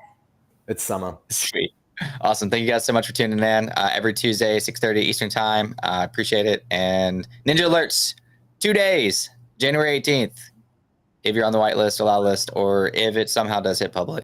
It's summer. Sweet. Awesome. Thank you guys so much for tuning in. Every Tuesday, 6:30 Eastern time. Appreciate it. And Ninja Alerts, 2 days, January 18th. If you're on the whitelist or loud list, or if it somehow does hit public.